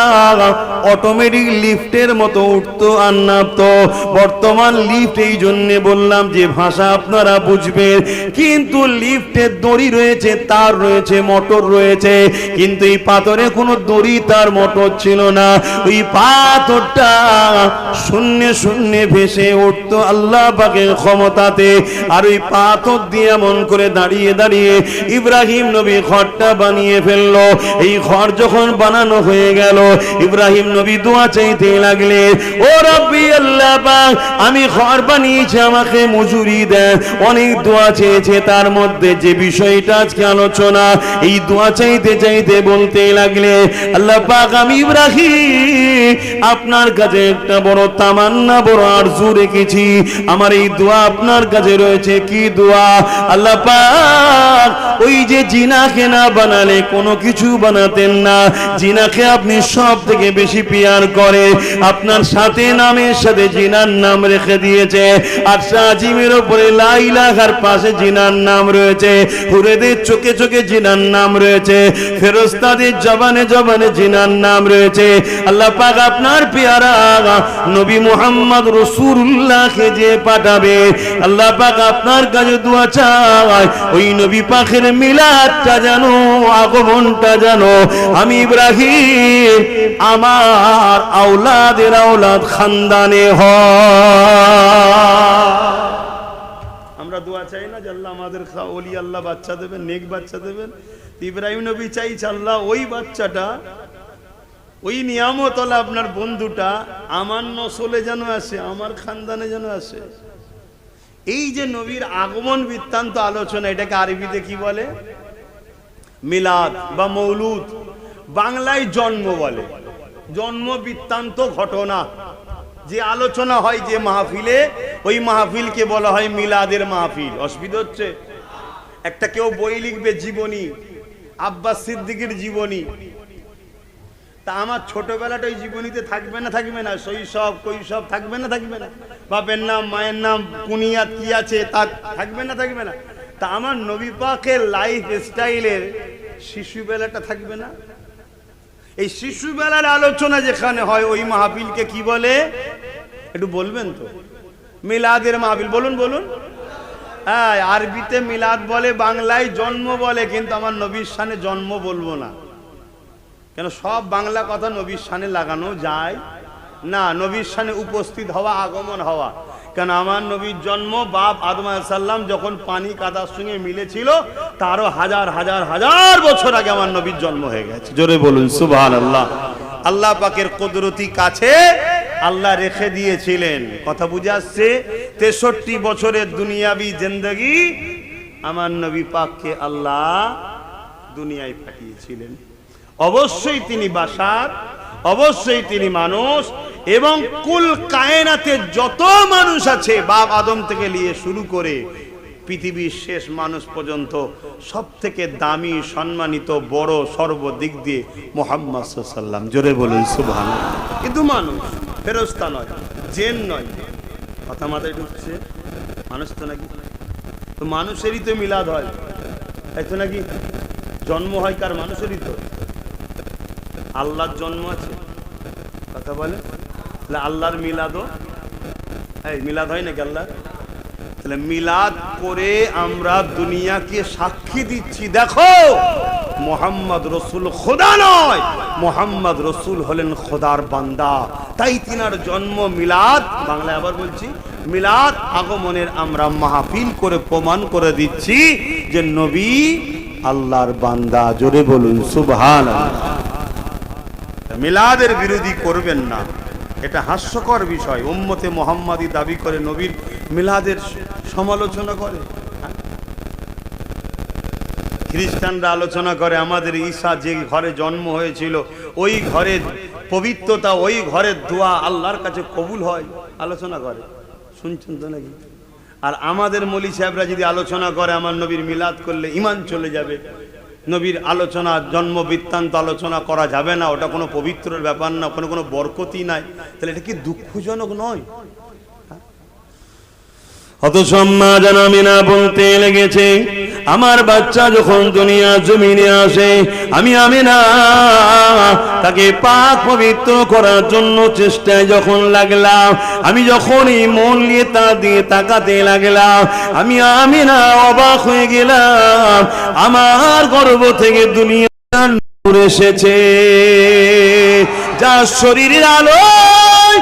অটোমেটিক লিফটের মতো উঠতো আর নামতো। বর্তমান লিফট এই জন্য বললাম যে ভাষা আপনারা বুঝবেন, কিন্তু লিফটের দড়ি রয়েছে, তার রয়েছে, মোটর রয়েছে, কিন্তু এই পাথরে কোনো দড়ি তার মোটর ছিল না। ওই পাথরটা শূন্যে শূন্যে ভেসে উঠতো আল্লাহ পাকের ক্ষমতাতে। আর ওই পাথর দিয়ে এমন করে দাঁড়িয়ে দাঁড়িয়ে ইব্রাহিম নবী ঘরটা ঘরটা বানিয়ে ফেললো। এই ঘর যখন বানানো হয়ে গেল, ইব্রাহিম নবী দোয়া চাইতে লাগলেন, ও রব্বি আল্লাহ পাক, আমি ঘর বানিয়েছি, আমাকে মজুরি দেন। অনেক দোয়া চেয়েছে, তার মধ্যে যে বিষয়টা আজকে আলোচনা, এই দোয়া চাইতে চাইতে বলতে লাগলে, আল্লাহ পাক আমি ইব্রাহিম আপনার কাছে একটা বড় তামান্না, বড় আরজু রেখেছি। আমার এই দোয়া আপনার কাছে রয়েছে। কি দোয়া? আল্লাহ পাক ওই যে জিনাকে না বানালে কোনো কিছু বানাতেন না, জিনাকে আপনি সব থেকে বেশি পিয়ার করে, আপনার সাথে নামের সাথে জিনার নাম রেখে দিয়েছে। আর আজিমের উপরে লা ইলাহার পাশে জিনার নাম রয়েছে, হুরেদের চোখে চোখে জিনার নাম রয়েছে, ফেরেশতাদের জবানে জবানে জিনার নাম রয়েছে। আল্লাহ পাক আপনার পেয়ারা নবী মুহাম্মদ রাসূলুল্লাহকে যে পাঠাবে, আল্লাহ পাক আপনার কাছে দোয়া চায়, ওই নবী পাকের মিলাদটা জানো, আগমনটা জানো, আমি ইব্রাহিম আমার আওলাদের আওলাদ খানদানে হয়। আমরা দোয়া চাই না যে আল্লাহ আমাদের ওলি আল্লাহ বাচ্চা দেবেন, নেক বাচ্চা দেবেন। ইব্রাহিম নবী চাইছে আল্লাহ ওই বাচ্চাটা, ওই নিয়ামত আল্লাহ আপনার বন্ধুটা আমার নসলে যেন আসে, আমার খানদানে যেন আসে। এই যে নবীর আগমন বৃত্তান্ত আলোচনা, এটাকে আরবিতে কি বলে? মিলাদ বা মৌলুদ। বাংলায় জন্ম বলে। জন্ম বৃত্তান্ত ঘটনা যে আলোচনা হয় যে মাহফিলে, ওই মাহফিলকে বলা হয় মিলাদের মাহফিল। অসুবিধা হচ্ছে? একটা কেউ বই লিখবে জীবনী, আব্বাস সিদ্দিকীর জীবনী, তা আমার ছোটবেলাটা ওই জীবনীতে থাকবে না? থাকবে না? শৈশব কৈশব থাকবে না? থাকবে না? বাপের নাম মায়ের নাম কুনিয়াত কি আছে তা থাকবে না? থাকবে না? তা আমার নবী পাকের লাইফ স্টাইলের শিশুবেলাটা থাকবে না? এই শিশুবেলার আলোচনা যেখানে হয়, ওই মাহফিলকে কি বলে একটু বলবেন তো? মিলাদের মাহফিল। বলুন বলুন। হ্যাঁ, আরবিতে মিলাদ বলে, বাংলায় জন্ম বলে, কিন্তু আমার নবীর শানে জন্ম বলবো না। কেন? সব বাংলা কথা নবীর শানে লাগানো যায় না। নবীর শানে উপস্থিত হওয়া, আগমন হওয়া। কেন? আমার নবীর জন্ম বাপ আদম আলাইহিস সালাম যখন পানি কাদার সঙ্গে মিলেছিল, তারও হাজার হাজার হাজার বছর আগে আমার নবীর জন্ম হয়ে গেছে। জোরে বলুন সুবহানাল্লাহ। আল্লাহ পাকের কুদরতি কাছে আল্লাহ রেখে দিয়েছিলেন। কথা বুঝে আসছে? 63 বছরের দুনিয়াবি জিন্দেগি আমার নবী পাককে আল্লাহ দুনিয়ায় পাঠিয়েছিলেন। অবশ্যই তিনি বাশার, অবশ্যই তিনি মানুষ, এবং কুল কায়নাতে যত মানুষ আছে, বাপ আদম থেকে নিয়ে শুরু করে পৃথিবীর শেষ মানুষ পর্যন্ত, সব থেকে দামি, সম্মানিত, বড় সর্বদিক দিয়ে মুহাম্মদ সাল্লাল্লাহু আলাইহি ওয়াসাল্লাম। জোরে বলুন সুবহানাল্লাহ। কিন্তু মানুষ, ফেরেশতা নয়, জিন নয়। কথা মাথায় ঢুকছে? মানুষ তো নাকি? তো মানুষেরই তো মিলাদ হয়, তাই তো নাকি? জন্ম হয় কার? মানুষেরই তো। আল্লাহর জন্ম আছে? কথা বলে? তাহলে আল্লাহর মিলাদও, এই মিলাদ হয় নাকি আল্লাহ? তাহলে মিলাদ করে আমরা দুনিয়াকে সাক্ষী দিচ্ছি, দেখো মুহাম্মদ রসুল খোদা নয়, মুহাম্মদ রসুল হলেন খোদার বান্দা। তাই তিনার জন্ম মিলাদ, বাংলায় আবার বলছি মিলাদ, আগমনের আমরা মাহফিল করে প্রমাণ করে দিচ্ছি যে নবী আল্লাহর বান্দা। জোরে বলুন সুবহানাল্লাহ। মিলাদের বিরোধী করবেন না, এটা হাস্যকর বিষয়। উম্মতে মুহাম্মাদি দাবি করে নবীর মিলাদের সমালোচনা করে। খ্রিস্টানরা আলোচনা করে আমাদের ঈসা যে ঘরে জন্ম হয়েছিল, ওই ঘরের পবিত্রতা, ওই ঘরের দোয়া আল্লাহর কাছে কবুল হয়, আলোচনা করে। শুনছেন তো নাকি? আর আমাদের মৌলী সাহেবরা যদি আলোচনা করে আমার নবীর মিলাদ করলে ঈমান চলে যাবে, নবীর আলোচনা, জন্ম বৃত্তান্ত আলোচনা করা যাবে না, ওটা কোনো পবিত্রের ব্যাপার না, ওখানে কোনো বরকতি নাই, তাহলে এটা কি দুঃখজনক নয়? অথচ মা জান আমিনা বলতে লেগেছে, আমার বাচ্চা যখন দুনিয়া জমিনে আসে, আমি আমিনা তাকে পাক পবিত্র করার জন্য চেষ্টায় যখন লাগলাম, আমি যখনই মন নিয়ে তা দিয়ে তাকাতে লাগলাম, আমি আমিনা অবাক হয়ে গেলাম। আমার গর্ভ থেকে দুনিয়া নূর এসেছে, যার শরীরের আলোয়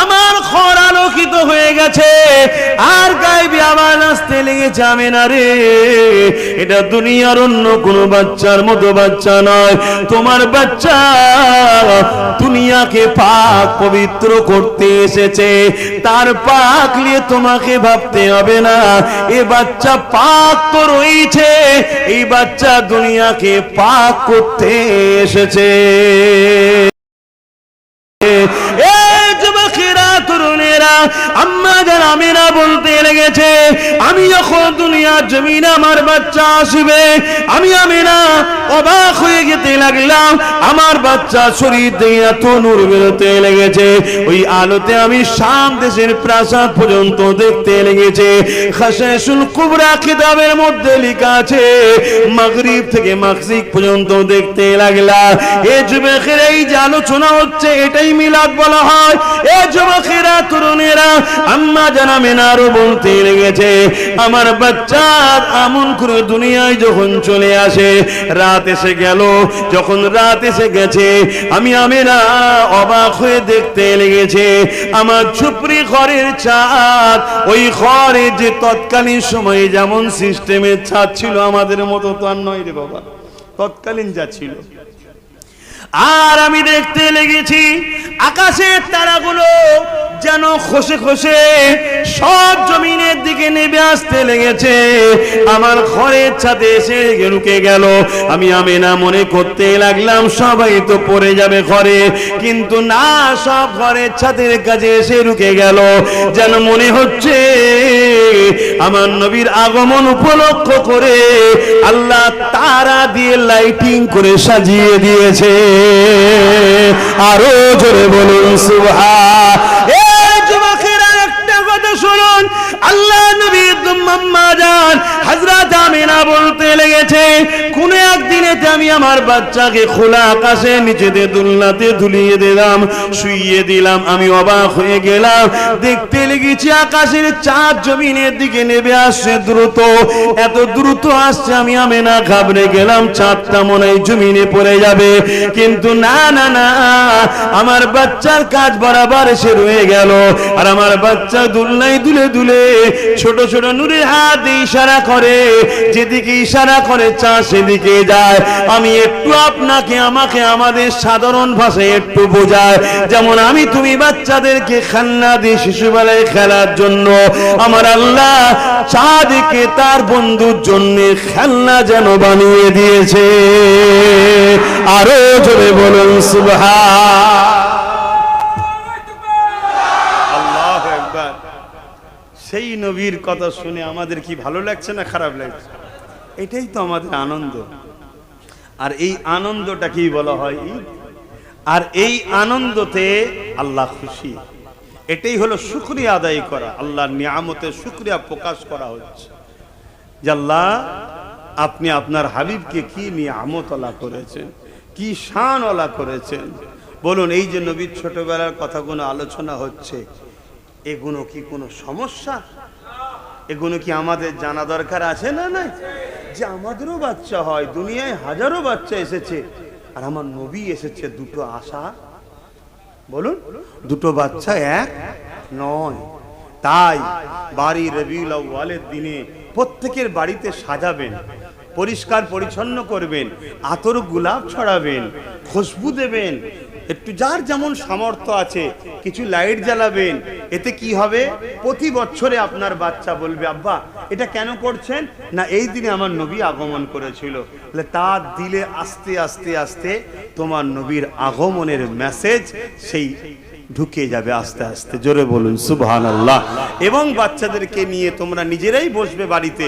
আমার ঘর আলোকিত হয়ে গেছে, আর গায়েবী আওয়াজ আসতে লেগেছে, আমেনা রে এটা দুনিয়ার অন্য কোনো বাচ্চার মতো বাচ্চা নয়, তোমার বাচ্চা দুনিয়াকে পাক পবিত্র করতে এসেছে, তার পাক নিয়ে তোমাকে ভাবতে হবে না, এ বাচ্চা পাক তো রয়েছে, এই বাচ্চা দুনিয়াকে পাক করতে এসেছে। তরুণেরা, আম্মা জান আমিনা বলতে লেগেছে, আমি যখন দুনিয়ার জমিনে আমার বাচ্চা আসবে, আমি আমিনা অবাক হয়ে যেতে লাগলাম, আমার বাচ্চা শরীর থেকে এত নূর বেরোতে লেগেছে, ওই আলোতে আমি শাম দেশের প্রাসাদ পর্যন্ত দেখতে লেগেছে। খাসাইসুল কুবরা কিতাবের মধ্যে লেখা আছে, মাগরিব থেকে মাগরিব পর্যন্ত দেখতে লাগলাম। এ যুবকের এই যে আলোচনা হচ্ছে, এটাই মিলাদ বলা হয়। এ যুবকেরা, তরুণেরা, আম্মা জান আমিনারও বলতে লেগেছে, আমার বাচ্চা আমন করে দুনিয়ায় যখন চলে আসে, রাত এসে গেল, যখন রাত এসে গেছে, আমি আমিনা অবাক হয়ে দেখতে লেগেছে, আমার ঝুপড়ি ঘরের ছাদ, ওই ঘরে যে তৎকালীন সময়ে যেমন সিস্টেমের ছাদ ছিল, আমাদের মতো তো আর নয় রে বাবা, তৎকালীন যা ছিল। আর আমি দেখতে লেগেছি আকাশের তারাগুলো যেন খসে খসে সব জমিনের দিকে নেমে আসতে লেগেছে, আমার ঘরের ছাদে এসে রুকে গেল। আমি আমিনা মনে করতে লাগলাম সবাই তো পড়ে যাবে ঘরে, কিন্তু না, সব ঘরের ছাদের কাছে এসে রুকে গেল, যেন মনে হচ্ছে আমার নবীর আগমন উপলক্ষ করে আল্লাহ তারা দিয়ে লাইটিং করে সাজিয়ে দিয়েছে। আরো জোরে বলুন সুবহান। এই যুবকেরা, একটা কথা শুনুন, আল্লাহ নবী আম্মা জান হযরত আমিনা বলতে লেগেছে, কোন একদিনেতে আমি আমার বাচ্চাকে খোলা আকাশে নিচেতে দুলনাতে দুলিয়ে দিলাম, শুইয়ে দিলাম, আমি অবাক হয়ে গেলাম, দেখতে লেগেছি আকাশের চাঁদ জমিনের দিকে নেমে আসছে দ্রুত, এত দ্রুত আসছে, আমি আমিনা ঘাবড়ে গেলাম, চাঁদটা মনে হয় জমিনে পড়ে যাবে, কিন্তু না না না, আমার বাচ্চার কাজ বরাবর এসে রয়ে গেল, আর আমার বাচ্চা দুলনায় দুলে দুলে ছোট ছোট নূরের হাত ইশারা করে, যেদিকে ইশারা করে চাঁদ সেদিকে যায়। আমি একটু আপনাকে আমাকে আমাদের সাধারণ ভাষায় একটু বোঝায়, যেমন আমি তুমি বাচ্চাদেরকে খেলনা দিই শিশুবেলায় খেলার জন্য, আমার আল্লাহ চাঁদকে তার বন্ধুর জন্য খেলনা যেন বানিয়ে দিয়েছে। আরো জোরে বলুন সুবহান। সেই নবীর কথা শুনে আমাদের কি ভালো লাগছে না খারাপ লাগছে? এটাই তো আমাদের আনন্দ, আর এই আনন্দটাকেই বলা হয় ঈদ। আর এই আনন্দতে আল্লাহ খুশি, এটাই হলো শুকরিয়া আদায় করা, আল্লাহর নিয়ামতের শুকরিয়া প্রকাশ করা হচ্ছে যে আল্লাহ আপনি আপনার হাবিবকে কি নিয়ামত আলা করেছেন, কি শান আলা করেছেন। বলুন, এই যে নবীর ছোটবেলার কথাগুলো আলোচনা হচ্ছে, এগুলো কি কোনো সমস্যা? এগুলো কি আমাদের জানা দরকার আছে না? নাই, যে আমাদেরও বাচ্চা হয়, দুনিয়ায় হাজারো বাচ্চা এসেছে, আর আমার নবী এসেছে দুটো আশা। বলুন, দুটো বাচ্চা এক নয়। তাই বাড়ি রবিউল আউয়ালের দিনে প্রত্যেকের বাড়িতে সাজাবেন, পরিষ্কার পরিচ্ছন্ন করবেন, আতর গোলাপ ছড়াবেন, খুশবু দেবেন, একটু যার যেমন সামর্থ্য আছে কিছু লাইট জ্বালাবেন। এতে কি হবে, প্রতি বছরে আপনার বাচ্চা বলবে, আব্বা এটা কেন করছেন? না, এই দিনে আমার নবী আগমন করেছিল। তার দিলে আস্তে আস্তে আস্তে তোমার নবীর আগমনের মেসেজ সেই ঢুকে যাবে আস্তে আস্তে। জোরে বলুন সুবহানাল্লাহ। এবং বাচ্চাদেরকে নিয়ে তোমরা নিজেরাই বসবে, বাড়িতে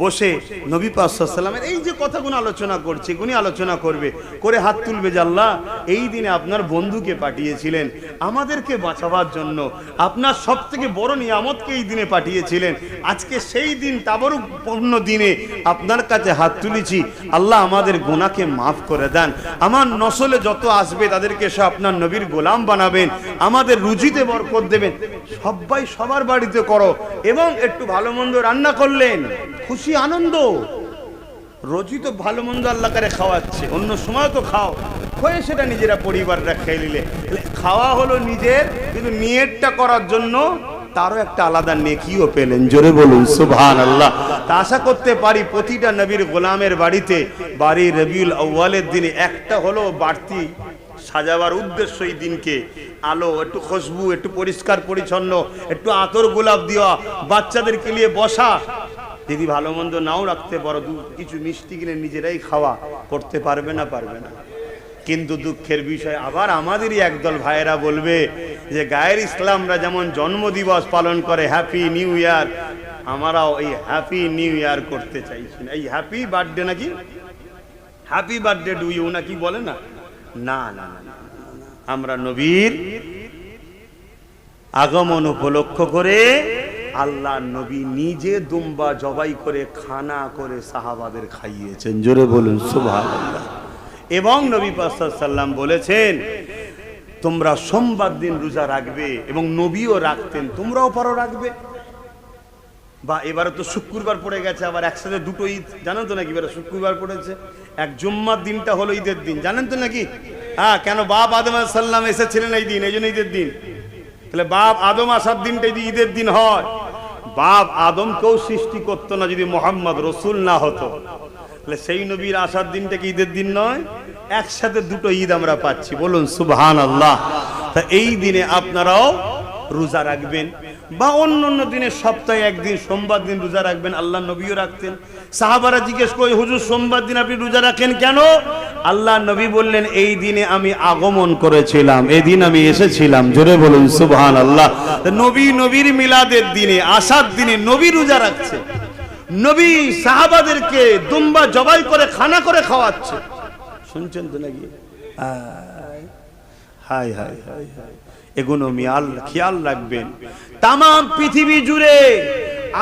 বসে নবী পাক সাল্লাল্লাহু আলাইহি ওয়াসাল্লামের এই যে কথাগুলো আলোচনা করছে, এগুলি আলোচনা করবে, করে হাত তুলবে যে আল্লাহ এই দিনে আপনার বন্ধুকে পাঠিয়েছিলেন আমাদেরকে বাঁচাবার জন্য, আপনার সব থেকে বড় নিয়ামতকে এই দিনে পাঠিয়েছিলেন। আজকে সেই দিন, তাবরুকপূর্ণ দিনে আপনার কাছে হাত তুলেছি, আল্লাহ আমাদের গুনাহকে মাফ করে দেন, আমার নসলে যত আসবে তাদেরকে সব আপনার নবীর গোলাম বানাবেন, আমাদের রুজিতে বরকত দেবেন। সবাই সবার বাড়িতে করো, এবং একটু ভালো মন্দ রান্না করলেন, খুশি আনন্দ। রোজই তো ভালো মন্দ আল্লাহ করে খাওয়াচ্ছে, অন্য সময় তো খাও, হয়ে সেটা নিজেরা পরিবাররা খেয়ে নিলে। খাওয়া হলো নিজের, কিন্তু নিয়তটা করার জন্য তারও একটা আলাদা নেকিও পেলেন। জোরে বলুন সুবহানাল্লাহ। তা আশা করতে পারি প্রতিটা নবীর গোলামের বাড়িতে বাড়ি রবিউল আউয়ালের দিনে একটা হলো বাড়তি সাজাবার উদ্দেশ্য এই দিনকে আলো, একটু খুশবু, একটু পরিষ্কার পরিচ্ছন্ন, একটু আতর গোলাপ দেওয়া, বাচ্চাদেরকে নিয়ে বসা। যদি ভালো মন্দ নাও রাখতে পারো, কিছু মিষ্টি কিনে নিজেরাই খাওয়া করতে পারবে না? পারবে না। কিন্তু দুঃখের বিষয় আবার আমাদেরই একদল ভাইয়েরা বলবে যে গায়ের ইসলামরা যেমন জন্মদিবস পালন করে, হ্যাপি নিউ ইয়ার, আমরাও এই হ্যাপি নিউ ইয়ার করতে চাইছি না। এই হ্যাপি বার্থডে নাকি হ্যাপি বার্থডে ডু ইউ নাকি বলে না? না না না, আমরা নবীর আগমন উপলক্ষ করে আল্লাহ নবী নিজে দুম্বা জবাই করে খানা করে সাহাবাদের খাইয়েছেন। জোরে বলুন সুবহানাল্লাহ। এবং নবী পাক সাল্লাল্লাহু আলাইহি ওয়াসাল্লাম বলেছেন তোমরা সোমবার দিন রোজা রাখবে, এবং নবীও রাখতেন, তোমরাও পারো রাখবে। বা এবারে তো শুক্রবার পড়ে গেছে, আবার একসাথে দুটো ঈদ, জানেন তো নাকি? এবারে শুক্রবার পড়েছে, এক জুম্মার দিনটা হলো ঈদের দিন, জানেন তো নাকি? হ্যাঁ, কেন? বাপ আদম আলাইহিস সালাম এসেছিলেন এই দিন, এই জন্য ঈদের দিন। তাহলে বাপ আদম আসার দিনটা যদি ঈদের দিন হয়, বাপ আদমকেও সৃষ্টি করতো না যদি মোহাম্মদ রসুল না হতো, তাহলে সেই নবীর আসার দিনটা কি ঈদের দিন নয়? একসাথে দুটো ঈদ আমরা পাচ্ছি, বলুন সুবহানাল্লাহ। তা এই দিনে আপনারাও রোজা রাখবেন, বা অন্য অন্য দিনে সপ্তাহে একদিন সোমবার দিন রোজা রাখবেন। আল্লাহ নবীও রাখতেন। সাহাবারা জিজ্ঞেস করে হুজুর সোমবার দিন আপনি রোজা রাখেন কেন? আল্লাহ নবী বললেন এই দিনে আমি আগমন করেছিলাম, এই দিন আমি এসেছিলাম। জোরে বলুন সুবহানাল্লাহ। নবী নবীর মিলাদের দিনে, আসার দিনে নবী রোজা রাখছে, নবী সাহাবাদেরকে দুম্বা জবাই করে খানা করে খাওয়াচ্ছে। শুনছেন তো নাকি? হাই হাই হাই হাই, এগুলো খেয়াল রাখবেন। তাম পৃথিবী জুড়ে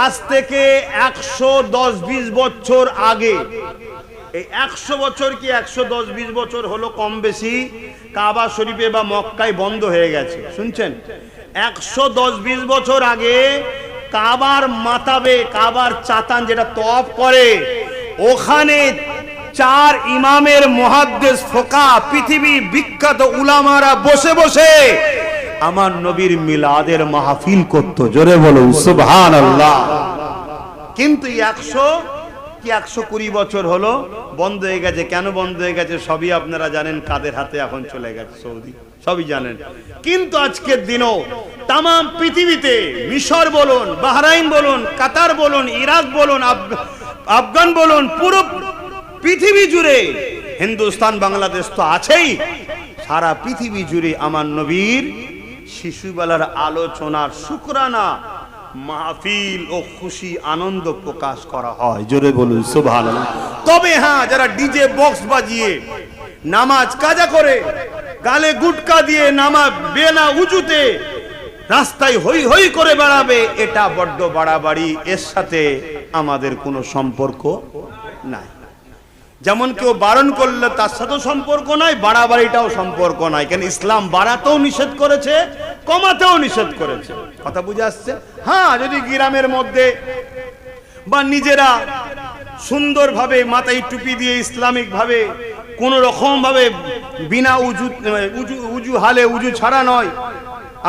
আজ থেকে 110-20 বছর আগে, এই 100 বছর কি 110-20 বছর হলো কম বেশি, কাবা শরীফে বা মক্কায় বন্ধ হয়ে গেছে। শুনছেন? 110-20 বছর আগে কাবার মাতাবে, কাবার চাতান যেটা তওয়াফ করে, ওখানে 4 ইমামের মুহাদ্দিস ফোকা, পৃথিবী বিখ্যাত উলামারা বসে বসে আমার নবীর মিলাদের মাহফিল করত। জোরে বলুন সুবহানাল্লাহ। কিন্তু 120 বছর হলো বন্ধ হয়ে গেছে। কেন বন্ধ হয়ে গেছে সবই আপনারা জানেন, কাদের হাতে এখন চলে গেছে, সৌদি, সবই জানেন। কিন্তু আজকের দিনও তাম পৃথিবীতে, মিশর বলুন, বাহরাইন বলুন, কাতার বলুন, ইরাক বলুন, আফগান বলুন, পুরো পৃথিবী জুড়ে, হিন্দুস্তান বাংলাদেশ তো আছেই, সারা পৃথিবী জুড়ে আমার নবীর শিশুবেলার আলোচনার শুকরানা মাহফিল ও খুশি আনন্দ প্রকাশ করা হয়। জোরে বলুন সুবহানাল্লাহ। তবে হ্যাঁ, যারা ডিজে বক্স বাজিয়ে নামাজ কাজা করে, গালে গুটকা দিয়ে নামাজ বেনা উজুতে রাস্তায় হই হই করে বেড়াবে, এটা বড্ড বাড়াবাড়ি। এর সাথে আমাদের কোনো সম্পর্ক নাই। যেমন কেউ বারণ করলে তার সাথেও সম্পর্ক নাই, বাড়াবাড়িটাও সম্পর্ক নাই। কেন? ইসলাম বাড়াতেও নিষেধ করেছে, কমাতেও নিষেধ করেছে। কথা বুঝে আসছে? হ্যাঁ, যদি গ্রামের মধ্যে বা নিজেরা সুন্দরভাবে মাথায় টুপি দিয়ে ইসলামিক ভাবে কোন রকম ভাবে বিনা উজু হালে, উজু ছাড়া নয়,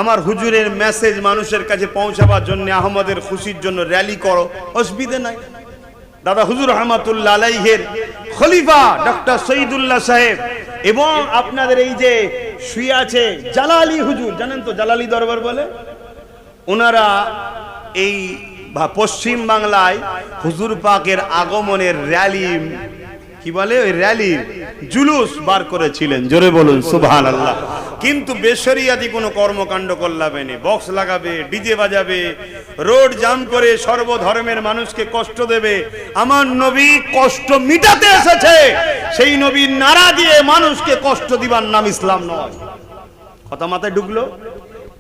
আমার হুজুরের মেসেজ মানুষের কাছে পৌঁছাবার জন্য, আহমদের খুশির জন্য র্যালি করো, অসুবিধা নাই। দাদা হুজুর রহমাতুল্লাহ আলাইহির খলিফা ডক্টর শহীদুল্লাহ সাহেব এবং আপনাদের এই যে শুয়ে আছে জালালি হুজুর, জানেন তো জালালি দরবার বলে, ওনারা এই পশ্চিম বাংলায় হুজুর পাকের আগমনের র্যালি, কি বলে, ওই র্যালি জুলুস বার করেছিলেন। জোরে বলুন সুবহানাল্লাহ। কিন্তু বেশরিয়াতি কোনো কর্মকাণ্ড করলাবে না, বক্স লাগাবে, ডিজে বাজাবে, রোড জাম করে সর্বধর্মের মানুষকে কষ্ট দেবে। আমার নবী কষ্ট মিটাতে এসেছে, সেই নবীর নারা দিয়ে মানুষকে কষ্ট দিবার নাম ইসলাম নয়। কথা মাথায় ঢুকলো?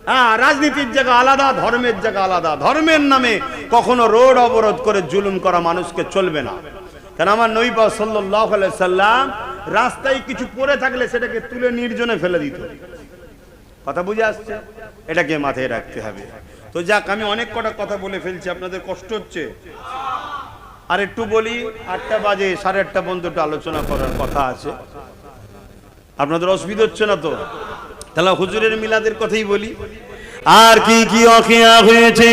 হ্যাঁ, রাজনীতির জায়গা আলাদা, ধর্মের জায়গা আলাদা। ধর্মের নামে কখনো রোড অবরোধ করে জুলুম করা মানুষকে চলবে না। কারণ আমার নবী পাক সাল্লাল্লাহু আলাইহি সাল্লাম রাস্তায় কিছু পড়ে থাকলে সেটাকে তুলে নির্জনে ফেলে দিত। কথা বুঝে আসছে? এটাকে মাথায় রাখতে হবে। তো যাক, আমি অনেক কটা কথা বলে ফেলছি, আপনাদের কষ্ট হচ্ছে? আর একটু বলি, 8টা বাজে, 8:30 পর্যন্ত একটু আলোচনা করার কথা আছে। আপনাদের অসুবিধা হচ্ছে না তো? তাহলে হুজুরের মিলাদের কথাই বলি। আর কি কি অখিয়া হয়েছে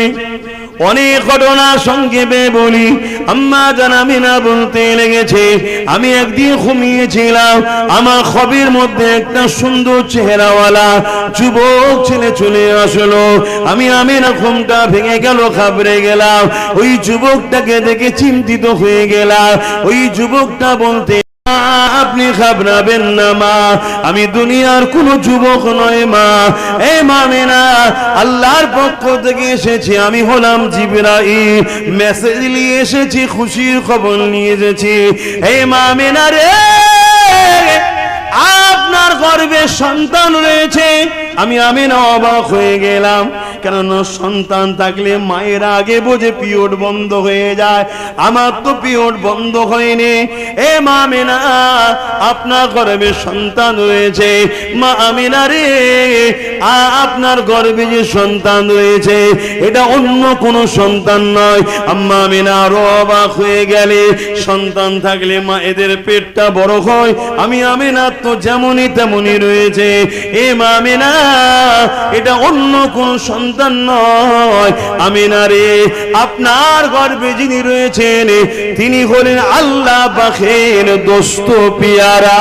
অনেক ঘটনা সংক্ষেপে বলি। আম্মা জান আমিনা বলতে লেগেছে, আমি একদিন ঘুমিয়েছিলাম, আমার খবির মধ্যে একটা সুন্দর চেহারাওয়ালা যুবক ছেলে চলে আসলো। আমি আমিনা ঘুমটা ভেঙে গেল, ঘাবড়ে গেলাম। ওই যুবকটাকে দেখে চিন্তিত হয়ে গেলাম। ওই যুবকটা বলতে, আপনি ঘাবড়াবেন না মা, আমি দুনিয়ার কোন যুবক নয় মা। এ মামিনা, আল্লাহর পক্ষ থেকে এসেছি, আমি হলাম জিবরাইল, মেসেজ নিয়ে এসেছি, খুশির খবর নিয়ে এসেছি। হে মামিনা রে, আপনার গর্ভে সন্তান রয়েছে। আমি আমিনা অবাক হয়ে গেলাম, কেননা সন্তান থাকলে মায়ের আগে বোঝে পিরিয়ড বন্ধ হয়ে যায়, আমার তো পিরিয়ড বন্ধ হয়নি। এ মা আমিনা, আপনার গর্ভে সন্তান রয়েছে। মা আমিনা রে, আপনার গর্ভে যে সন্তান রয়েছে এটা অন্য কোনো সন্তান নয়। আম্মা আমিনা আরো অবাক হয়ে গেলে, সন্তান থাকলে মা এদের পেটটা বড় হয়, আমি আমিনা তো যেমনই তেমনই রয়েছে। এ মা আমিনা, এটা অন্য কোন সন্তান নয়। আমিনা রে, আপনার গর্ভে যিনি রয়েছেন তিনি হলেন আল্লাহ পাকের দোস্ত পিয়ারা।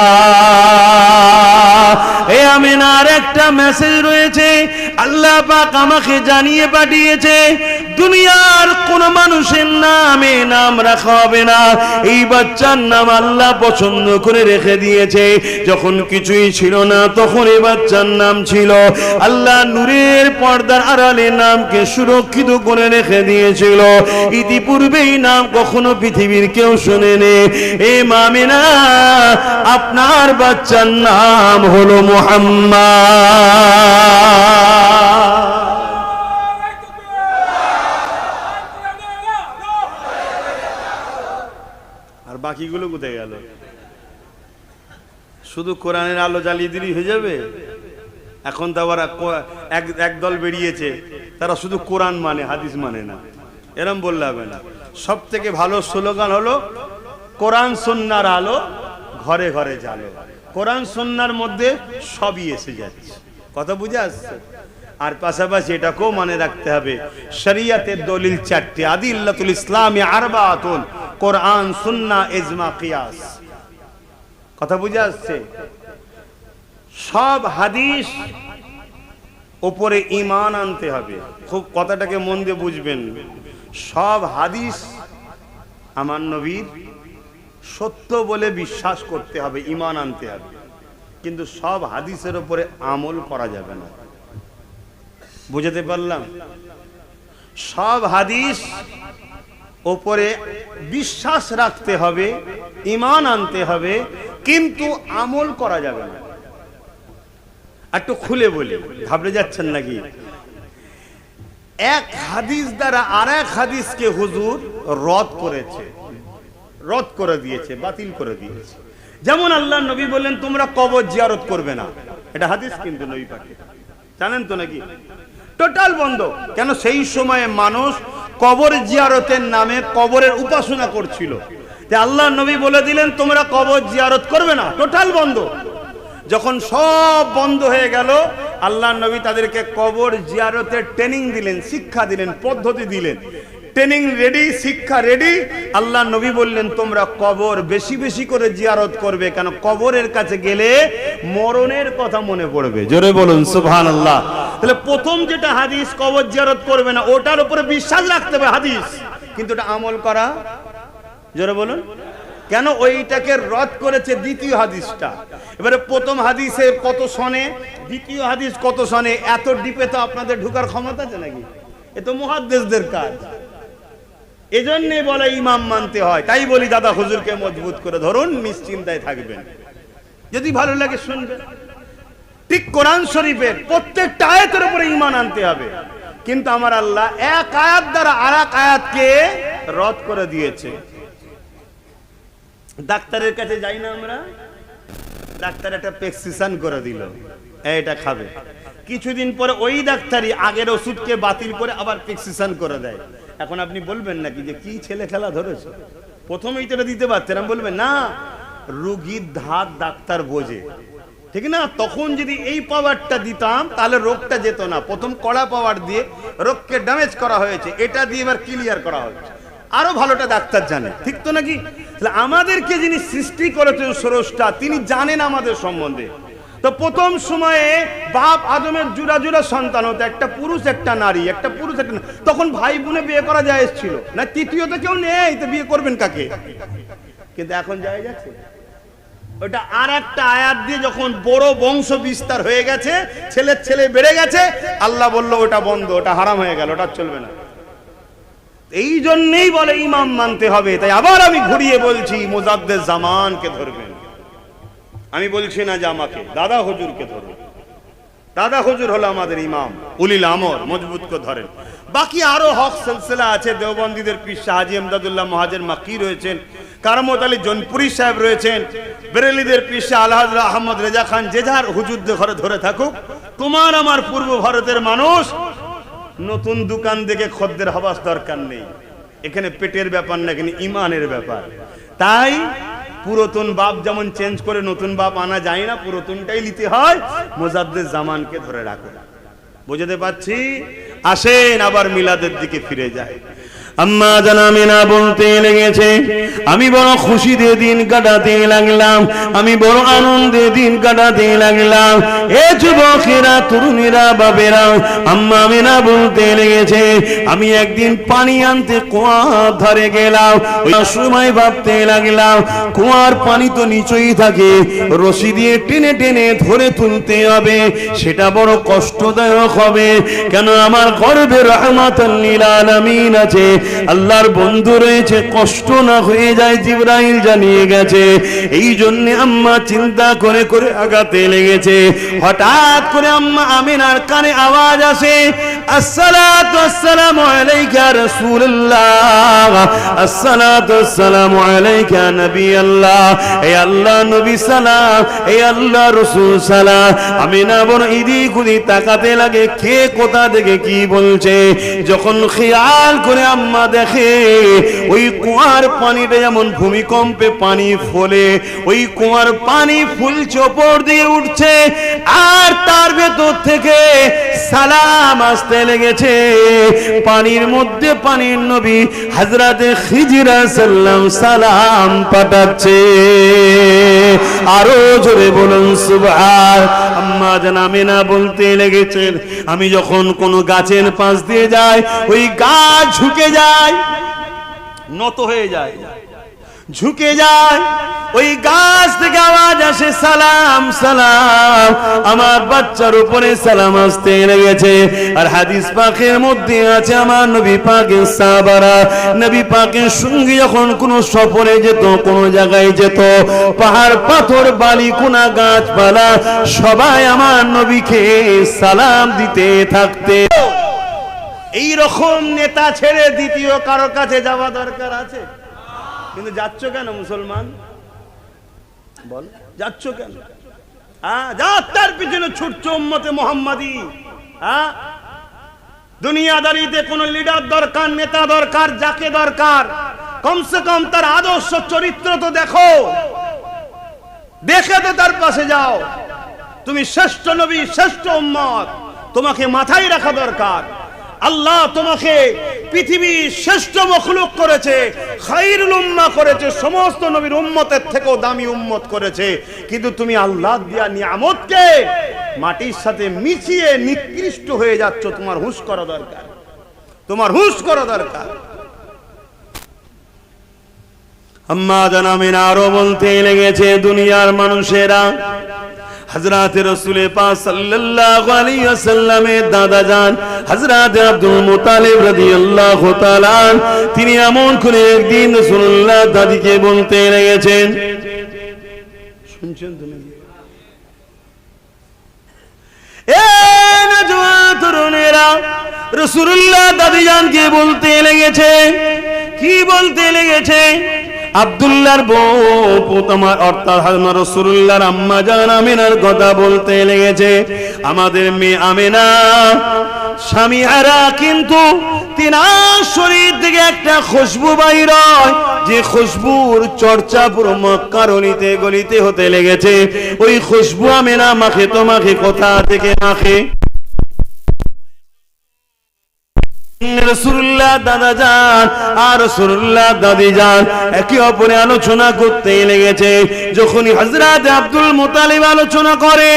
এ আমিনার একটা মেসেজ রয়েছে, আল্লাহ পাক আমাকে জানিয়ে পাঠিয়েছে, দুনিয়ার কোন মানুষের নামে নাম রাখা হবে না, এই বাচ্চার নাম আল্লাহ পছন্দ করে রেখে দিয়েছে। যখন কিছুই ছিল না তখন এই বাচ্চার নাম ছিল, আল্লাহ নূরের পর্দার আড়ালে নামকে সুরক্ষিত করে রেখে দিয়েছিল। ইতিপূর্বেই নাম কখনো পৃথিবীর কেউ শোনেনি। এ মামিনা, আপনার বাচ্চার নাম হলো মুহাম্মদ। আর বাকিগুলো কোথায় গেল? শুধু কোরআনের আলো জ্বালিয়ে দিলেই হয়ে যাবে? এখন তো আবার এক দল বেরিয়েছে, তারা শুধু কোরআন মানে, হাদিস মানে না। এরম বললে হবে না। সব থেকে ভালো স্লোগান হলো কোরআন সুন্নাহর আলো ঘরে ঘরে জ্বালো। কোরআন সুন্নাহর মধ্যে সবই এসে যাচ্ছে, কথা বুঝে আসছে। আর পাশাপাশি এটাকেও মনে রাখতে হবে, শরীয়তের দলিল চারটি, আদিল্লাতুল ইসলামি আরবাতুন, কোরআন, সুন্নাহ, ইজমা, কিয়াস। কথা বুঝে আসছে? সব হাদিস উপরে ঈমান আনতে হবে। খুব কথাটাকে মন দিয়ে বুঝবেন। সব হাদিস আমার নবীর সত্য বলে বিশ্বাস করতে হবে, ঈমান আনতে হবে, কিন্তু সব হাদিসের উপরে আমল করা যাবে না। বুঝতে পারলাম? সব হাদিস উপরে বিশ্বাস রাখতে হবে, ঈমান আনতে হবে, কিন্তু আমল করা যাবে না। একটু খুলে বলি, ঘাবড়ে যাচ্ছেন নাকি? এক হাদিস দ্বারা আর এক হাদিসকে হুজুর রদ করেছে, রদ করে দিয়েছে, বাতিল করে দিয়েছে। যেমন আল্লাহ নবী বললেন তোমরা কবর জিয়ারত করবে না, এটা হাদিস কিন্তু নবী পাকে, জানেন তো নাকি? টোটাল বন্ধ। কেন? সেই সময়ে মানুষ কবর জিয়ারতের নামে কবরের উপাসনা করছিল, আল্লাহ নবী বলে দিলেন তোমরা কবর জিয়ারত করবে না, টোটাল বন্ধ। যখন সব বন্ধ হয়ে গেল, আল্লাহ নবী তাদেরকে কবর জিয়ারতের ট্রেনিং দিলেন, শিক্ষা দিলেন, পদ্ধতি দিলেন। ট্রেনিং রেডি, শিক্ষা রেডি। আল্লাহ নবী বললেন তোমরা কবর বেশি বেশি করে জিয়ারত করবে, কেন কবরের কাছে গেলে মরণের কথা মনে পড়বে। জোরে বলুন সুবহানাল্লাহ। তাহলে প্রথম যেটা হাদিস, কবর জিয়ারত করবে না, ওটার উপরে বিশ্বাস রাখতে হবে হাদিস, কিন্তু এটা আমল করা, জোরে বলুন, কেন? ওইটাকে রদ করেছে দ্বিতীয় হাদিসটা। এবারে প্রথম হাদিসে কত সনে, দ্বিতীয় হাদিস কত সনে, এত ডিপে তো আপনাদের ঢুকার ক্ষমতা আছে নাকি? এ তো মুহাদ্দিসদের কাজ। এজন্য বলে ইমাম মানতে হয়। তাই বলি দাদা হুজুরকে মজবুত করে ধরুন, নিশ্চিন্তায় থাকবেন, যদি ভালো লাগে শুনবেন। ঠিক কোরআন শরীফের প্রত্যেকটা আয়াতের উপরে ঈমান আনতে হবে, কিন্তু আমার আল্লাহ এক আয়াত দ্বারা আর এক আয়াতকে রদ করে দিয়েছে। ডাক্তারের কাছে যাই না আমরা, ডাক্তার একটা প্রেসক্রিপশন করে দিল, এটা খাবে, কিছুদিন পরে ওই ডাক্তারই আগের ওষুধকে বাতিল করে আবার প্রেসক্রিপশন করে দেয়। এখন আপনি বলবেন নাকি যে কি ছেলে খেলা ধরেছে, প্রথমেই তো এটা দিতে পারতেন? বলবেন না, রোগীর ধাত ডাক্তার বোঝে, ঠিক না? তখন যদি এই পাওয়ারটা দিতাম তাহলে রোগটা যেত না। প্রথম কড়া পাওয়ার দিয়ে রোগকে ড্যামেজ করা হয়েছে, এটা দিয়ে এবার ক্লিয়ার করা হচ্ছে। আরো ভালোটা ডাক্তার জানে, ঠিক তো নাকি? তাহলে আমাদেরকে যিনি সৃষ্টি করেছেন স্রষ্টা, তিনি জানেন আমাদের সম্বন্ধে। তো প্রথম সময়ে বাপ আদমের জোড়া জোড়া সন্তান হতো, একটা পুরুষ একটা নারী, একটা পুরুষ একটা নারী। তখন ভাই বোনে বিয়ে করা যায় ছিল না, তৃতীয়ত কেউ নেই, তো বিয়ে করবেন কাকে? কিন্তু এখন যায় যাচ্ছে ওটা আর একটা আয়াত দিয়ে যখন বড় বংশ বিস্তার হয়ে গেছে, ছেলের ছেলে বেড়ে গেছে, আল্লাহ বলল ওটা বন্ধ, ওটা হারাম হয়ে গেল, ওটা চলবে না। এই জন্যই বলে ইমাম মানতে হবে। তাই আবার আমি ঘুরিয়ে বলছি, মুজাদ্দেদ জামানকে ধরবেন। আমি বলছি না যে আমাকে, দাদা হুজুরকে ধরবেন। দাদা হুজুর হলো আমাদের ইমাম, উলিল আমর, মজবুত করে ধরেন। বাকি আরো হক সিলসিলা আছে। দেওবন্দীদের পীর শাহ হাজী ইমদাদুল্লাহ মুহাজির মাক্কি রয়েছেন, কারামত আলী জনপুরি সাহেব রয়েছেন, বেরেলিদের পীর শাহ আলহাজ আহমদ রেজা খান। যে যার হুজুরদের ঘরে ধরে থাকুক। তোমার আমার পূর্ব ভারতের মানুষ নতুন দোকান দেখে খদ্দের হওয়ার দরকার নেই। এখানে পেটের ব্যাপার না, এখানে ইমানের ব্যাপার। তাই পুরাতন বাপ যেমন চেঞ্জ করে নতুন বাপ আনা যায় না, পুরাতনটাই নিতে হয়। মুজাদ্দেদ জামানকে ধরে রাখো। বুঝতে পারছি? আসেন আবার মিলাদের দিকে ফিরে যায়। আম্মা জান আমিনা বলতে লেগেছে, আমি বড় খুশিতে দিন কাটাতে লাগলাম, আমি বড় আনন্দে দিন কাটাতে লাগলাম। এ যুবকেরা, তরুণীরা, বাবেরা, আম্মা আমিনা বলতে লেগেছে, আমি একদিন পানি আনতে কুয়ার ধারে গেলাম। ওই সময় ভাবতে লাগলাম, কুয়ার পানি তো নিচেই থাকে, রশি দিয়ে টেনে টেনে ধরে তুলতে হবে, সেটা বড় কষ্টদায়ক হবে। কেন আমার গর্বে রাহমাতাল লিল আলামিন আছে, আল্লাহর বন্ধু রয়েছে, কষ্ট না হয়ে যায় জিবরাইল জানিয়ে গেছে। এই জন্য আম্মা চিন্তা করে করে আগাতে লেগেছে। হঠাৎ করে আম্মা আমিনার কানে আওয়াজ আসে, আসসালাতু আসসালামু আলাইকা রাসূলুল্লাহ, আসসালাতু আসসালামু আলাইকা নবী আল্লাহ। এ আল্লাহ নবী সালাম, এ আল্লাহ রাসূল সালাম। আমিনা বড় এদিক ওদিক তাকাতে লাগে, কে কোথা থেকে কি বলছে। যখন খেয়াল করে আম্মা দেখে, ওই কুয়ার পানিটা যেমন ভূমিকম্পে পানি ফোলে, ওই কুয়ার পানি ফুলছে, ওপর দিয়ে উঠছে, আর তার ভেতর থেকে সালাম আসতে লেগেছে। পানির মধ্যে পানির নবী হযরতে খিজির সাল্লাম সালাম পাঠাচ্ছে। আরো জোরে বলুন সুবহান। আম্মা জান আমিনা বলতে লেগেছেন, আমি যখন কোন গাছের পাশ দিয়ে যাই, ওই গাছ ঝুঁকে যায়, নত হয়ে যায়, ঝুঁকে যায়। ওই গাছ থেকে আওয়াজ আসে, সালাম সালাম। আমার বাচ্চার উপরে সালাম আসতে লেগেছে। আর হাদিস পাকের মধ্যে আছে, আমার নবী পাকের সাহাবারা নবী পাকের সঙ্গে যখন কোন সফরে যেত, কোন জায়গায় যেত, পাহাড় পাথর বালি কোনা গাছপালা সবাই আমার নবীকে সালাম দিতে থাকতে। এই রকম নেতা ছেড়ে দ্বিতীয় কারো কাছে যাওয়া দরকার আছে? কিন্তু যাচ্ছ কেন মুসলমান? বল, যাচ্ছ কেন? যাত্রার পিছনে ছুটছ উম্মতে মুহাম্মাদি। দুনিয়াদারিতে কোন লিডার দরকার, নেতা দরকার, যাকে দরকার কমসে কম তার আদর্শ চরিত্র তো দেখো, দেখে তো তার পাশে যাও। তুমি শ্রেষ্ঠ নবী, শ্রেষ্ঠ উম্মত, তোমাকে মাথায় রাখা দরকার। আল্লাহ তোমাকে পৃথিবীর শ্রেষ্ঠ মখলুক করেছে, খায়রুল উম্মাহ করেছে, সমস্ত নবীর উম্মতের থেকেও দামি উম্মত করেছে। কিন্তু তুমি আল্লাহ দিয়া নিয়ামতকে মাটির সাথে মিশিয়ে নিকৃষ্ট হয়ে যাচ্ছ। তোমার হুঁশ করা দরকার, তোমার হুঁশ করা দরকার। আম্মা জান আমিনা আরো বলতে লেগেছে, দুনিয়ার মানুষেরা হযরত রাসূল পাক সাল্লাল্লাহু আলাইহি ওয়াসাল্লামের দাদা জান হযরত আব্দুল মুত্তালিব রাদিয়াল্লাহু তাআলা, তিনি এমন করে একদিন রাসূলুল্লাহ দাদিকে বলতে লেগেছেন, শুনছেন তুমি? এ নওজোয়ান তরুণেরা, রাসূলুল্লাহ দাদি জানকে বলতে লেগেছে, কি বলতে লেগেছে? আব্দুল্লাহর বউ তোমার অর্থাৎ হযরত রাসূলুল্লাহর আম্মা জান আমিনার কথা বলতে লেগেছে। আমাদের মেয়ে আমিনা স্বামীহারা, কিন্তু তিনার শরীর থেকে একটা খুশবু বাইর হয়, যে খুশবুর চর্চা পুরো মক্কার অলিতে গলিতে হতে লেগেছে। ওই খুশবু আমেনা মাখে তোমাকে কোথা থেকে মাখে? রাসূলুল্লাহ দাদা যান আর রাসূলুল্লাহ দাদি যান একে অপরে আলোচনা করতে লেগেছে। যখনই হযরত আব্দুল মুত্তালিব আলোচনা করে,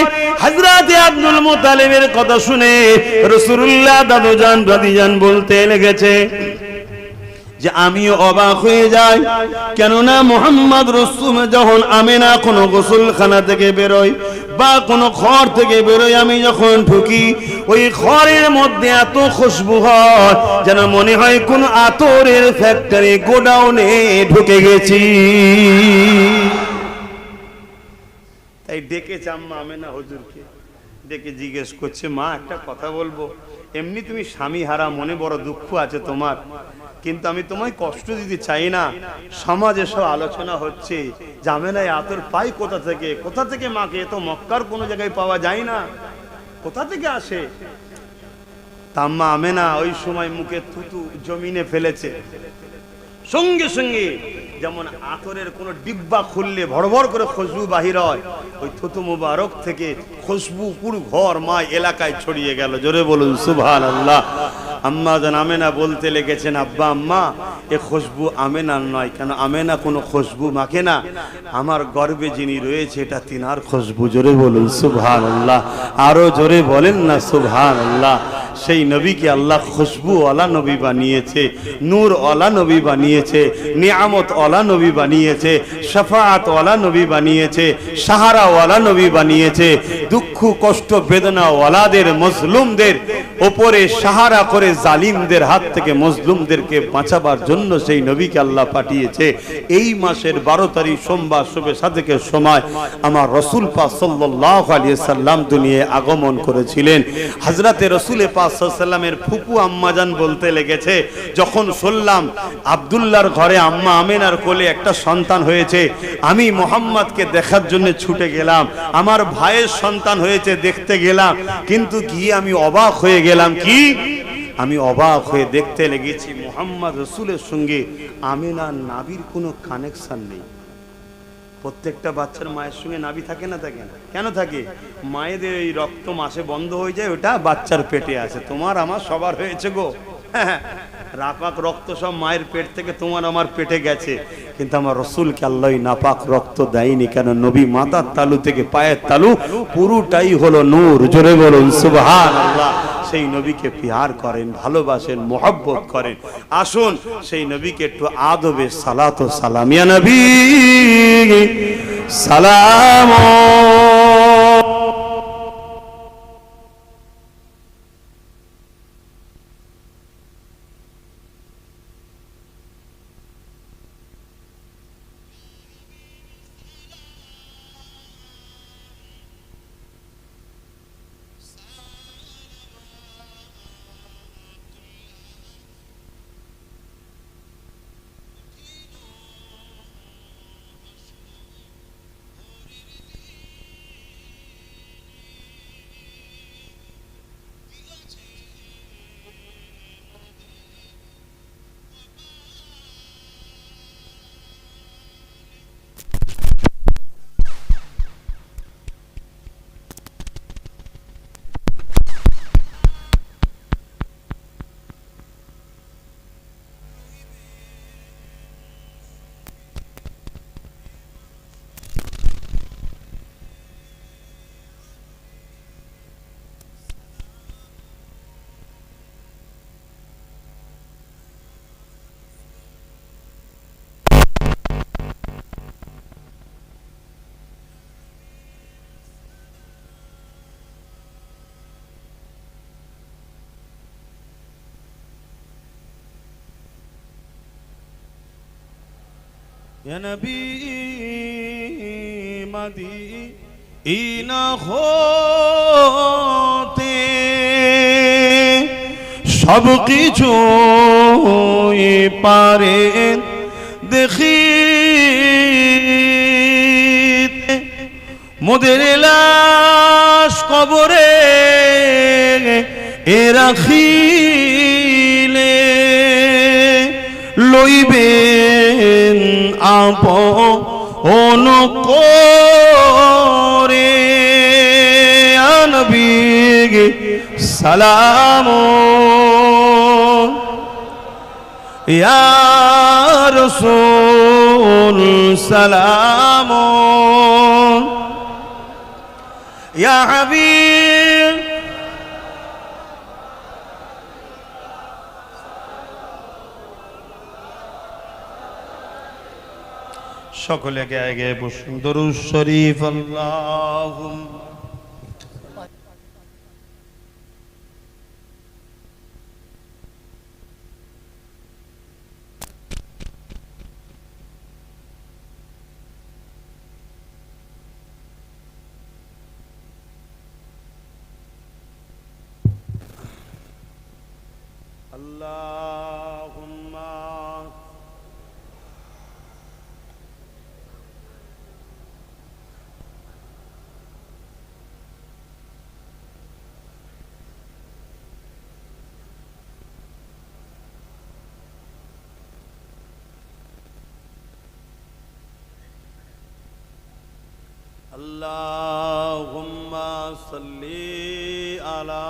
হযরত আব্দুল মুত্তালিবের কথা শুনে রাসূলুল্লাহ দাদু যান দাদি যান বলতে লেগেছে যে আমিও অবাক হয়ে যাই, কেননা মুহাম্মদ রাসূল যখন আমিনা কোনো গোসলখানা থেকে বেরোয় বা কোনো ঘর থেকে বেরোয়, আমি যখন ঢুকি ওই ঘরের মধ্যে এত খুশবু হয় যেন মনে হয় কোন আতরের ফ্যাক্টরি গোডাউনে ঢুকে গেছি। তাই ডেকেছে আম্মা আমিনা হুজুরকে, ডেকে জিজ্ঞেস করছে, মা একটা কথা বলবো? এমনি তুমি স্বামী হারা, মনে বড় দুঃখ আছে তোমার, কিন্তু আমি তোমায় কষ্ট দিতে চাই না। সমাজে সব আলোচনা হচ্ছে জামেনায় আতর পাই কোথা থেকে, কোথা থেকে মাকে? তো মক্কার কোনো জায়গায় পাওয়া যায় না, কোথা থেকে আসে? তাম্মা আমেনা ওই সময় মুখে থুতু জমিনে ফেলেছে, সঙ্গে সঙ্গে যেমন আতরের কোন ডিব্বা খুললে ভড়ভড় করে খুশবু বাহির হয়, ওই থুতু মুবারক থেকে খুশবু পুরো ঘর মা এলাকায় ছড়িয়ে গেল। জোরে বলুন সুবহানাল্লাহ। আম্মা জান আমেনা বলতে লেগেছেন, আব্বা আম্মা এ খুশবু আমেনার নয়, কেন আমেনা কোনো খুশবু মাখে না, আমার গর্বে যিনি রয়েছে এটা তিনার খুশবু। জোরে বলুন সুবহানাল্লাহ, আরো জোরে বলেন না সুবহানাল্লাহ। সেই নবীকে আল্লাহ খুশবু ওয়ালা নবী বানিয়েছে, নূর ওয়ালা নবী বানিয়েছে, নিয়ামত ওয়ালা নবী বানিয়েছে, শাফাআত ওয়ালা নবী বানিয়েছে, সাহারা ওয়ালা নবী বানিয়েছে। দুঃখ কষ্ট বেদনা ওয়ালাদের মজলুমদের ওপরে সাহারা করে জালিমদের হাত থেকে মজলুমদেরকে বাঁচাবার জন্য সেই নবীকে আল্লাহ পাঠিয়েছে। এই মাসের 12 তারিখ সোমবার শবে সাদেকের সময় আমার রাসূল পাক সাল্লাল্লাহু আলাইহি সাল্লাম দুনিয়ায় আগমন করেছিলেন। হযরতে রাসূল পাক সাল্লাল্লাহু আলাইহি সাল্লামের ফুপু আম্মাজান বলতে লেগেছে, যখন শুনলাম আব্দুল্লাহর ঘরে আম্মা আমিনার কোলে একটা সন্তান হয়েছে, আমি মুহাম্মদকে দেখার জন্য ছুটে গেলাম। আমার ভাইয়ের সন্তান হয়েছে দেখতে গেলাম, কিন্তু গিয়ে আমি অবাক হয়ে গেলাম। কি? আমি অবাক হয়ে দেখতে লেগেছি মুহাম্মদ রাসূলের সঙ্গে আমিনার নাভির কোনো কানেকশন নেই। প্রত্যেকটা বাচ্চার মায়ের সঙ্গে নাভি থাকে না? থাকে না? কেন থাকে? মায়েদের এই রক্ত মাসে বন্ধ হয়ে যায়, ওটা বাচ্চার পেটে আছে। তোমার আমার সবার হয়েছে গো, নাপাক রক্ত সব মায়ের পেট থেকে তোমার আমার পেটে গেছে, কিন্তু আমার রাসূলকে আল্লাহ নাপাক রক্ত দেয়নি। কেন? নবী মাথার তালু থেকে পায়ের তালু পুরোটাই হলো নূর। জোরে বলুন সুবহানাল্লাহ। সেই নবীকে প্যার করেন, ভালোবাসেন, মোহব্বত করেন। আসুন সেই নবীকে একটু আদবে সালাত ও সালাম। ইয়া নবী সালাম। या नबी मदीना होते सब किछु पारे দেখিতে মোদের লাশ কবরে এ রাখিলে লইবেন আপন করে নবী সালাম ইয়া রাসূল সালাম ইয়া হাবিব সকলে গায়ে গায়ে বসুন দরুদ শরীফ আল্লাহুম্মা আল্লাহুম্মা Allahumma salli ala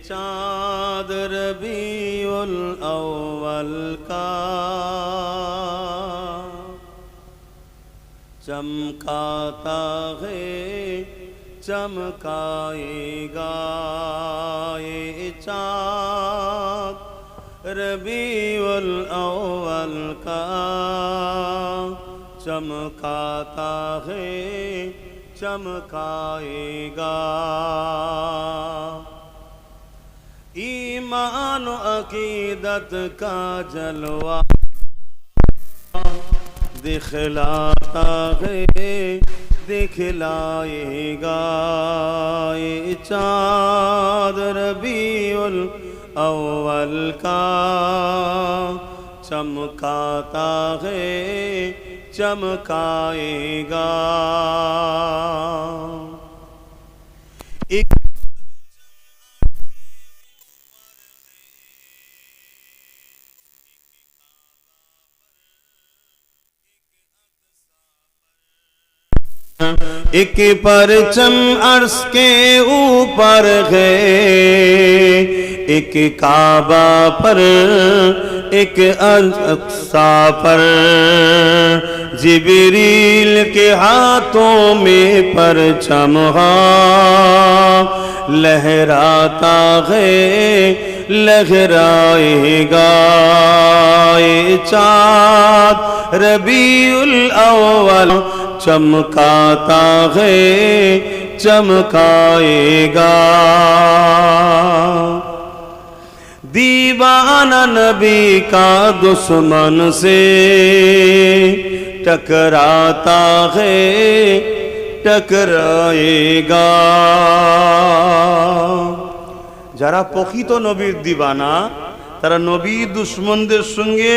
चाँद रबीउल अव्वल का चमकाता है चमकाएगा ये चाँद रबीउल अव्वल का चमकाता है चमकाएगा ईमान अकीदत का जलवा दिखलाता है दिखलाएगा ये चाँद रबीउल अव्वल का चमकाता है चमकाएगा एक परचम अर्श के ऊपर है एक काबा पर एक अक्सा पर जिब्रील के हाथों में परचम लहराता है लहराएगा ये चाँद रबीउल अव्वल चमकाता है चमकाएगा दीवाना नबी का दुश्मन से टकराता है टकराएगा যারা প্রকৃত নবীর দিবানা তারা নবী দুশমনদের সঙ্গে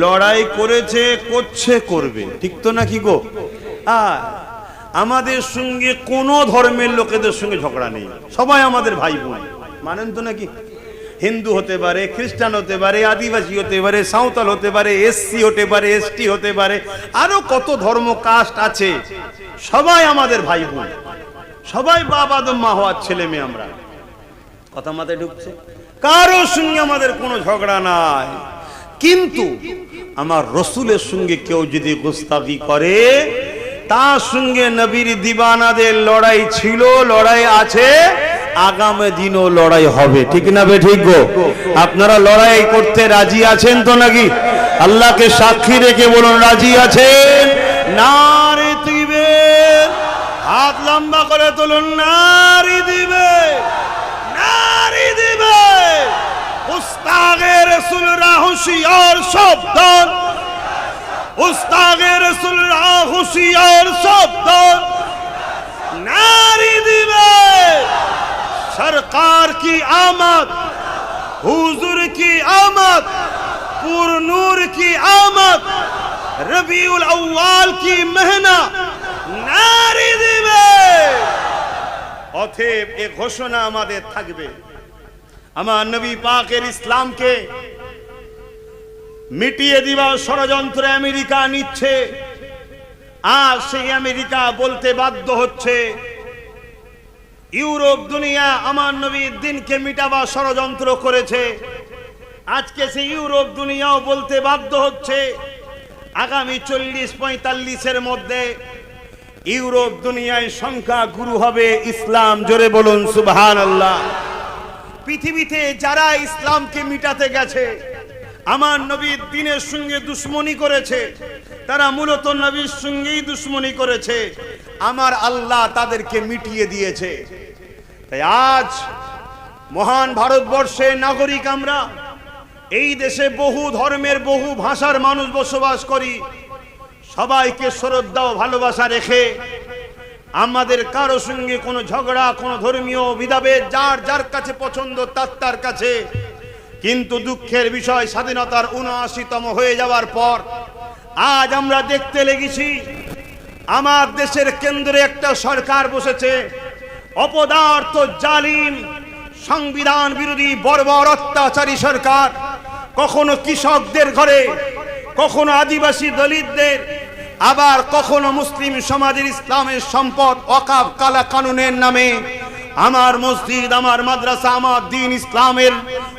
লড়াই করেছে করছে করবে ঠিক তো নাকি গো আমাদের সঙ্গে কোনো ধর্মের লোকেদের সঙ্গে ঝগড়া নেই সবাই আমাদের ভাই বোন মানেন তো নাকি হিন্দু হতে পারে খ্রিস্টান হতে পারে আদিবাসী হতে পারে সাঁওতাল হতে পারে এসসি হতে পারে এসটি হতে পারে আরো কত ধর্ম কাস্ট আছে সবাই আমাদের ভাই বোন সবাই বাবা আদম মা হওয়ার ছেলে মেয়ে আমরা কথা মাথায় ঢুকছে কারো সঙ্গে আমাদের কোনো ঝগড়া নাই কিন্তু আমার রসুলের সঙ্গে কেউ যদি গোস্তাখি করে তার সঙ্গে নবীর দিবানাদের লড়াই ছিল লড়াই আছে আগামী দিনও লড়াই হবে ঠিক না বে ঠিক গো আপনারা লড়াই করতে রাজি আছেন তো নাকি আল্লাহকে সাক্ষী রেখে বলুন রাজি আছেন নারে দিবে হাত লম্বা করে তুলুন নারী দিবে নারী দিবে উস্তাগে রাসূলরা হুঁশিয়ার সাবধান উস্তাগে রাসূলরা হুঁশিয়ার সাবধান नारी दिवे सरकार की आमद हुजूर की आमद, पुर नूर की आमद, रबीउल अव्वाल की महीना नारी दिবে। অতএব এই ঘোষণা আমাদের থাকবে, আমার নবী পাকের ইসলামকে মিটিয়ে দিবার ষড়যন্ত্র আমেরিকা নিচ্ছে, আর সেই আমেরিকা বলতে বাধ্য হচ্ছে ইউরোপ দুনিয়া আমার নবীর দিনকে মিটাবার ষড়যন্ত্র করেছে। আজকে সেই ইউরোপ দুনিয়াও বলতে বাধ্য হচ্ছে আগামী 40-45-এর মধ্যে ইউরোপ দুনিয়ায় সংখ্যা গুরু হবে ইসলাম। জোরে বলুন সুবহানাল্লাহ। পৃথিবীতে যারা ইসলামকে মিটাতে গেছে, আমার নবীর দ্বীনের সঙ্গে দুশমনি করেছে, তারা মূলত নবীর সঙ্গেই দুশমনি করেছে, আমার আল্লাহ তাদেরকে মিটিয়ে দিয়েছে। তাই আজ মহান ভারতবর্ষের নাগরিক আমরা, এই দেশে বহু ধর্মের বহু ভাষার মানুষ বসবাস করি, সবাইকে শ্রদ্ধা ও ভালোবাসা রেখে আমাদের কারো সঙ্গে কোনো ঝগড়া, কোনো ধর্মীয় ভেদাভেদ যার যার কাছে পছন্দ তার কাছে। কিন্তু দুঃখের বিষয়, স্বাধীনতার ৭৯তম হয়ে যাওয়ার পর আজ আমরা দেখতে লেগেছি আমার দেশের কেন্দ্রে একটা সরকার বসেছে, অপদার্থ জালিম সংবিধান বিরোধী বর্বর অত্যাচারী সরকার। কখনো কৃষকদের ঘরে, কখনো আদিবাসী দলিতদের, আবার কখনো মুসলিম সমাজের ইসলামের সম্পদ ওয়াকফ কালা কানুনের নামে আমার মসজিদ, আমার মাদ্রাসা, আমার দ্বীন ইসলামের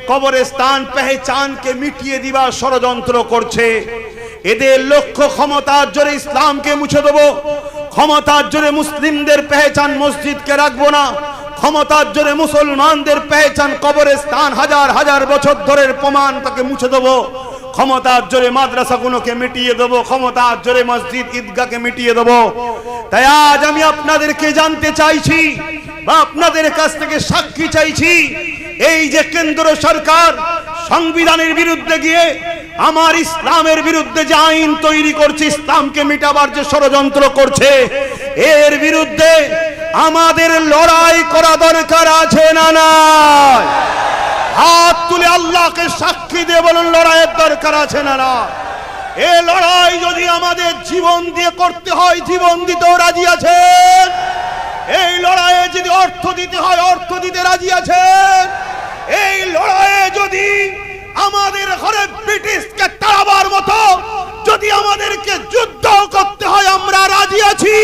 কবরস্থান পেহচানকে মিটিয়ে দিবার ষড়যন্ত্র করছে। এদের লক্ষ্য ক্ষমতার জোরে ইসলামকে মুছে দেব, ক্ষমতার জোরে মুসলিমদের পেহচান মসজিদকে রাখবো না, ক্ষমতার জোরে মুসলমানদের পেহচান কবরস্থান হাজার হাজার বছর ধরের প্রমাণ তাকে মুছে দেব, ক্ষমতার জোরে মাদ্রাসাগুলোকে মিটিয়ে দেব, ক্ষমতার জোরে মসজিদ ঈদগাহকে মিটিয়ে দেব। তাই আজ আমি আপনাদেরকে জানতে চাইছি বা আপনাদের কাছ থেকে সাক্ষী চাইছি, এই যে কেন্দ্র সরকার সংবিধানের বিরুদ্ধে গিয়ে আমার ইসলামের বিরুদ্ধে যে আইন তৈরি করছে, ইসলামকে মিটাবার যে ষড়যন্ত্র করছে, এর বিরুদ্ধে আমাদের লড়াই করা দরকার আছে না নাই? হাত তুলে আল্লাহকে সাক্ষী দিয়ে বলুন লড়াইয়ের দরকার আছে না না? এই লড়াই যদি আমাদের জীবন দিয়ে করতে হয়, জীবন দিতেও রাজি আছেন? এই লড়াইয়ে যদি অর্থ দিতে হয়, অর্থ দিতে রাজি আছেন? এই লড়াইয়ে যদি আমাদের ঘরে ব্রিটিশকে তাড়াবার মতো যদি আমাদেরকে যুদ্ধ করতে হয়, আমরা রাজি আছি।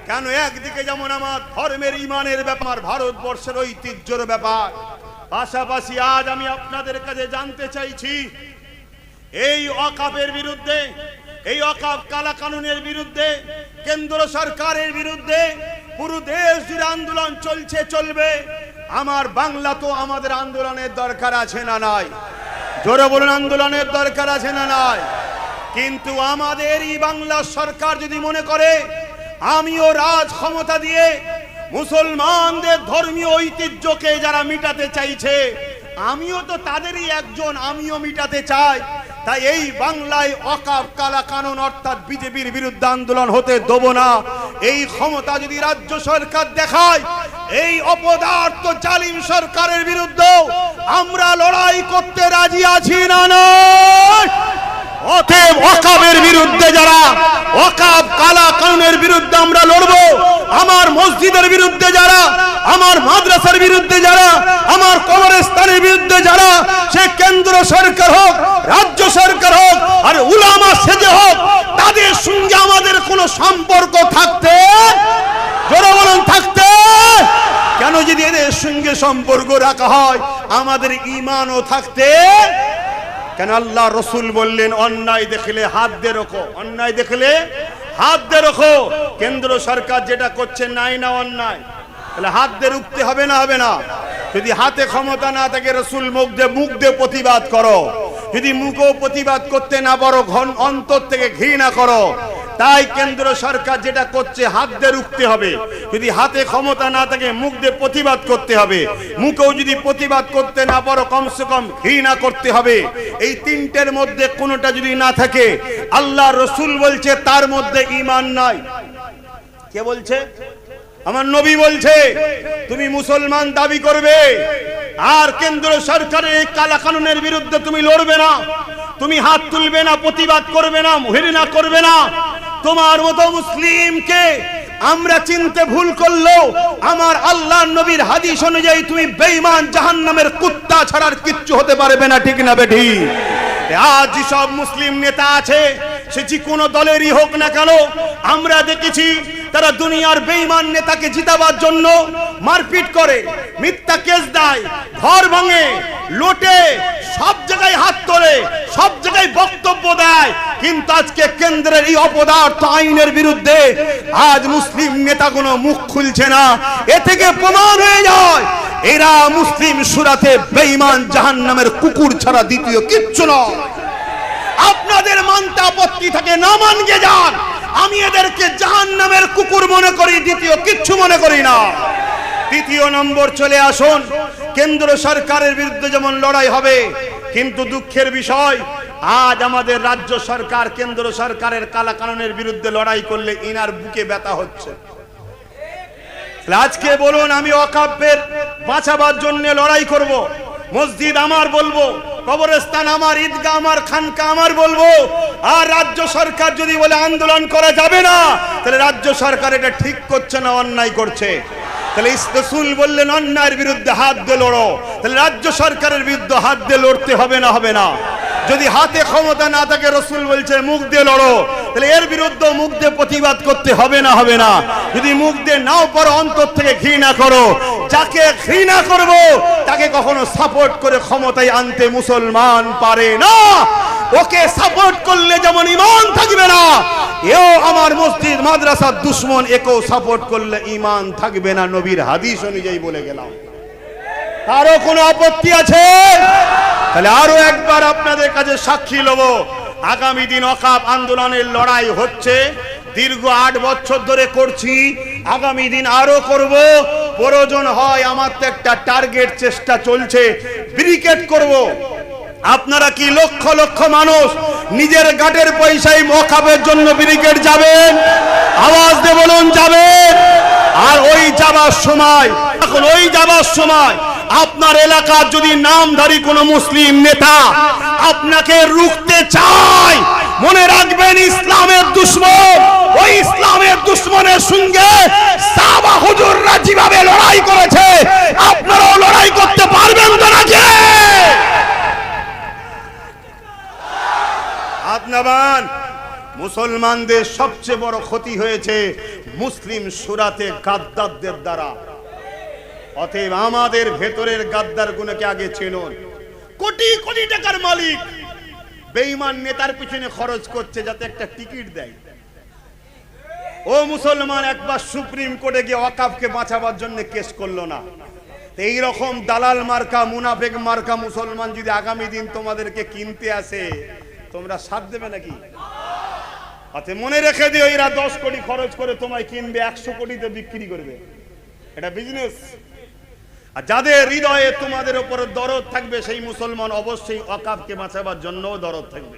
কেন? একদিকে যেমন আমার ধর্মের ইমানের ব্যাপার, ভারতবর্ষের ঐতিহ্যের ব্যাপার, পাশাপাশি আজ আমি আপনাদের কাছে জানতে চাইছি এই ওয়াকফের বিরুদ্ধে, এই ওয়াকফ কালা কানুনের বিরুদ্ধে, কেন্দ্র সরকারের বিরুদ্ধে পুরো দেশ জুড়ে আন্দোলন চলছে, চলবে। আমার বাংলা তো আমাদের আন্দোলনের দরকার আছে না নাই? জোরে বলুন আন্দোলনের দরকার আছে না নাই? কিন্তু আমাদের এই বাংলা সরকার যদি মনে করে আমিও রাজ ক্ষমতা দিয়ে মুসলমানদের ধর্মীয় ঐতিহ্যকে যারা মিটাতে চাইছে, আমিও তো তাদেরই একজন, আমিও মিটাতে চাই, তাই এই বাংলায় ওয়াকফ কালা কানুন অর্থাৎ বিজেপির বিরুদ্ধে আন্দোলন হতে দেব না। এই ক্ষমতা যদি রাজ্য সরকার দেখায়, এই অপদার্থ জালিম সরকারের বিরুদ্ধে আমরা লড়াই করতে রাজি আছি না নয়? অতএব ওয়াকফের বিরুদ্ধে যারা, ওয়াকফ কালা কানুনের বিরুদ্ধে আমরা লড়বো, আমার মসজিদের বিরুদ্ধে যারা, আমার মাদ্রাসার বিরুদ্ধে যারা, আমার কবরস্থানের বিরুদ্ধে যারা, সে কেন্দ্র সরকার হোক, রাজ্য সরকার হোক, আর উলামা সেজে হোক, তাদের সঙ্গে আমাদের কোনো সম্পর্ক থাকতে, জোরে বলুন থাকতে, কেন? যদি এদের সঙ্গে সম্পর্ক রাখা হয় আমাদের ঈমানও থাকতে। কেন? আল্লাহ রসুল বললেন অন্যায় দেখলে হাত দিয়ে রাখো, অন্যায় দেখলে হাত দিয়ে রাখো। কেন্দ্র সরকার যেটা করছে নাই না অন্যায়, তাহলে হাত দিয়ে রুখতে হবে না? হবে না? যদি হাতে ক্ষমতা না থাকে রসুল মুখ দিয়ে প্রতিবাদ করো, যদি মুখও প্রতিবাদ করতে না পারো অন্তর থেকে ঘৃণা করো। তাই কেন্দ্র সরকার যেটা করছে হাত দিয়ে রুখতে হবে, যদি হাতে ক্ষমতা না থাকে মুখ দিয়ে প্রতিবাদ করতে হবে, মুখেও যদি প্রতিবাদ করতে না পারো কমসে কম ঘৃণা করতে হবে। এই তিনটের মধ্যে কোনোটা যদি না থাকে, আল্লাহ রসুল বলছে তার মধ্যে ঈমান নাই। কে বলছে? আমার নবী বলছে তুমি মুসলমান দাবি করবে, আর কেন্দ্র সরকারের এই কালা কানুনের বিরুদ্ধে তুমি লড়বে না, তুমি হাত তুলবে না, প্রতিবাদ করবে না, ঘৃণা করবে না। তোমার মতো মুসলিমকে আমরা চিনতে ভুল করলো, আমার আল্লাহর নবীর হাদিস অনুযায়ী তুমি বেঈমান জাহান্নামের কুত্তা ছাড়ার কিচ্ছু হতে পারবে না, ঠিক না বেঠি? আজ সব মুসলিম নেতা আছে, সে যে কোনো দলেরই হোক না কেন, আমরা দেখেছি তারা দুনিয়ার বেঈমান নেতাকে জিতাবার জন্য মারপিট করে, মিথ্যা কেস দেয়, ঘর ভাঙে, লোটে, সব জায়গায় হাত তোলে, সব জায়গায় বক্তব্য দেয়। কিন্তু আজকে কেন্দ্রের এই অপদার্থ আইনের বিরুদ্ধে আজ মুসলিম নেতাগুলো মুখ খুলছে না। এ থেকে প্রমাণ হয়ে যায় এরা মুসলিম সুরাতে বেঈমান জাহান্নামের কুকুর ছাড়া দ্বিতীয় কিচ্ছু নয়। আপনাদের মানতে আপত্তি থাকে, না মানকে যান, আমি এদেরকে জাহান্নামের কুকুর মনে করি, দ্বিতীয় কিচ্ছু মনে করি না। তৃতীয় নম্বর চলে আসুন, কেন্দ্র সরকারের বিরুদ্ধে যেমন লড়াই হবে, কিন্তু দুঃখের বিষয় আজ আমাদের রাজ্য সরকার কেন্দ্র সরকারের কালা কানুনের বিরুদ্ধে লড়াই করলে ইনার বুকে ব্যথা হচ্ছে। আজকে বলুন, আমি ওয়াকফের বাঁচাবার জন্য লড়াই করব, মসজিদ আমার বলবো, কবরস্থান আমার, ঈদগাহ আমার, খানকা আমার বলবো, আর রাজ্য সরকার যদি বলে আন্দোলন করা যাবে না, তাহলে রাজ্য সরকার এটা ঠিক করছে না অন্যায় করছে। তাহলে রাসূল বললেন অন্যায়ের বিরুদ্ধে হাত দিয়ে লড়ো, তাহলে রাজ্য সরকারের বিরুদ্ধে হাত দিয়ে লড়তে হবে না, হবে না? যদি হাতে ক্ষমতা না থাকে, রাসূল বলছে মুখ দিয়ে লড়ো, তাহলে এর বিরুদ্ধে মুখ দিয়ে প্রতিবাদ করতে হবে না, হবে না? যদি মুখ দিয়ে নাও পারো, অন্তর থেকে ঘৃণা করো। যাকে ঘৃণা করব তাকে কখনো সাপোর্ট করে ক্ষমতায় আনতে মুসলমান পারে না। ওকে সাপোর্ট করলে যেমন ঈমান থাকবে না, এও আমার মসজিদ মাদ্রাসার দুশমন, একেও সাপোর্ট করলে ঈমান থাকবে না। নবীর হাদিস অনুযায়ী বলে গেলাম। কারো কোনো আপত্তি আছে? তাহলে আরো একবার আপনাদের কাছে সাক্ষী লব, আগামী দিন ওয়াকফ আন্দোলনের লড়াই হচ্ছে, দীর্ঘ 8 বছর ধরে করছি, আগামী দিন আরো করব। প্রয়োজন হয় আমার তো একটা টার্গেট চেষ্টা চলছে, ব্রিকেট করব। আপনারা কি লক্ষ লক্ষ মানুষ নিজের গাটের পয়সায় ওয়াকফের জন্য ব্রিকেট যাবেন? আওয়াজ দিয়ে বলুন যাবেন। আর ওই যাবার সময়, এখন ওই যাবার সময় আপনার এলাকার যদি নামধারী কোনো মুসলিম নেতা আপনাকে রুখতে চায়, মনে রাখবেন ইসলামের দুশমন, ওই ইসলামের দুশমনের সঙ্গে সাহাবা হুজুররা যেভাবে লড়াই করেছে, আপনারাও লড়াই করতে পারবেন তো নাকি? আপনার মুসলমানদের সবচেয়ে বড় ক্ষতি হয়েছে মুসলিম সুরাতে গাদ্দারদের দ্বারা। অতএব আমাদের ভেতরের গাদ্দার গুলোকে আগে চিনুন। কোটি কোটি টাকার মালিক বেঈমান নেতার পিছনে খরচ করছে যাতে একটা টিকিট দেয়। ও মুসলমান, একবার সুপ্রিম কোর্টে গিয়ে ওয়াকফকে বাঁচাবার জন্য কেস করলো না। এই রকম দালাল মার্কা, মুনাফেক মার্কা মুসলমান যদি আগামী দিন তোমাদেরকে কিনতে আসে, তোমরা সাথ দেবে নাকি? আচ্ছা, মনে রেখে দিও, এরা 10 কোটি খরচ করে তোমায় কিনবে, 100 কোটিতে বিক্রি করবে। এটা বিজনেস। আর যাদের হৃদয়ে তোমাদের উপর দরদ থাকবে, সেই মুসলমান অবশ্যই ওয়াকফকে বাঁচাবার জন্য দরদ থাকবে।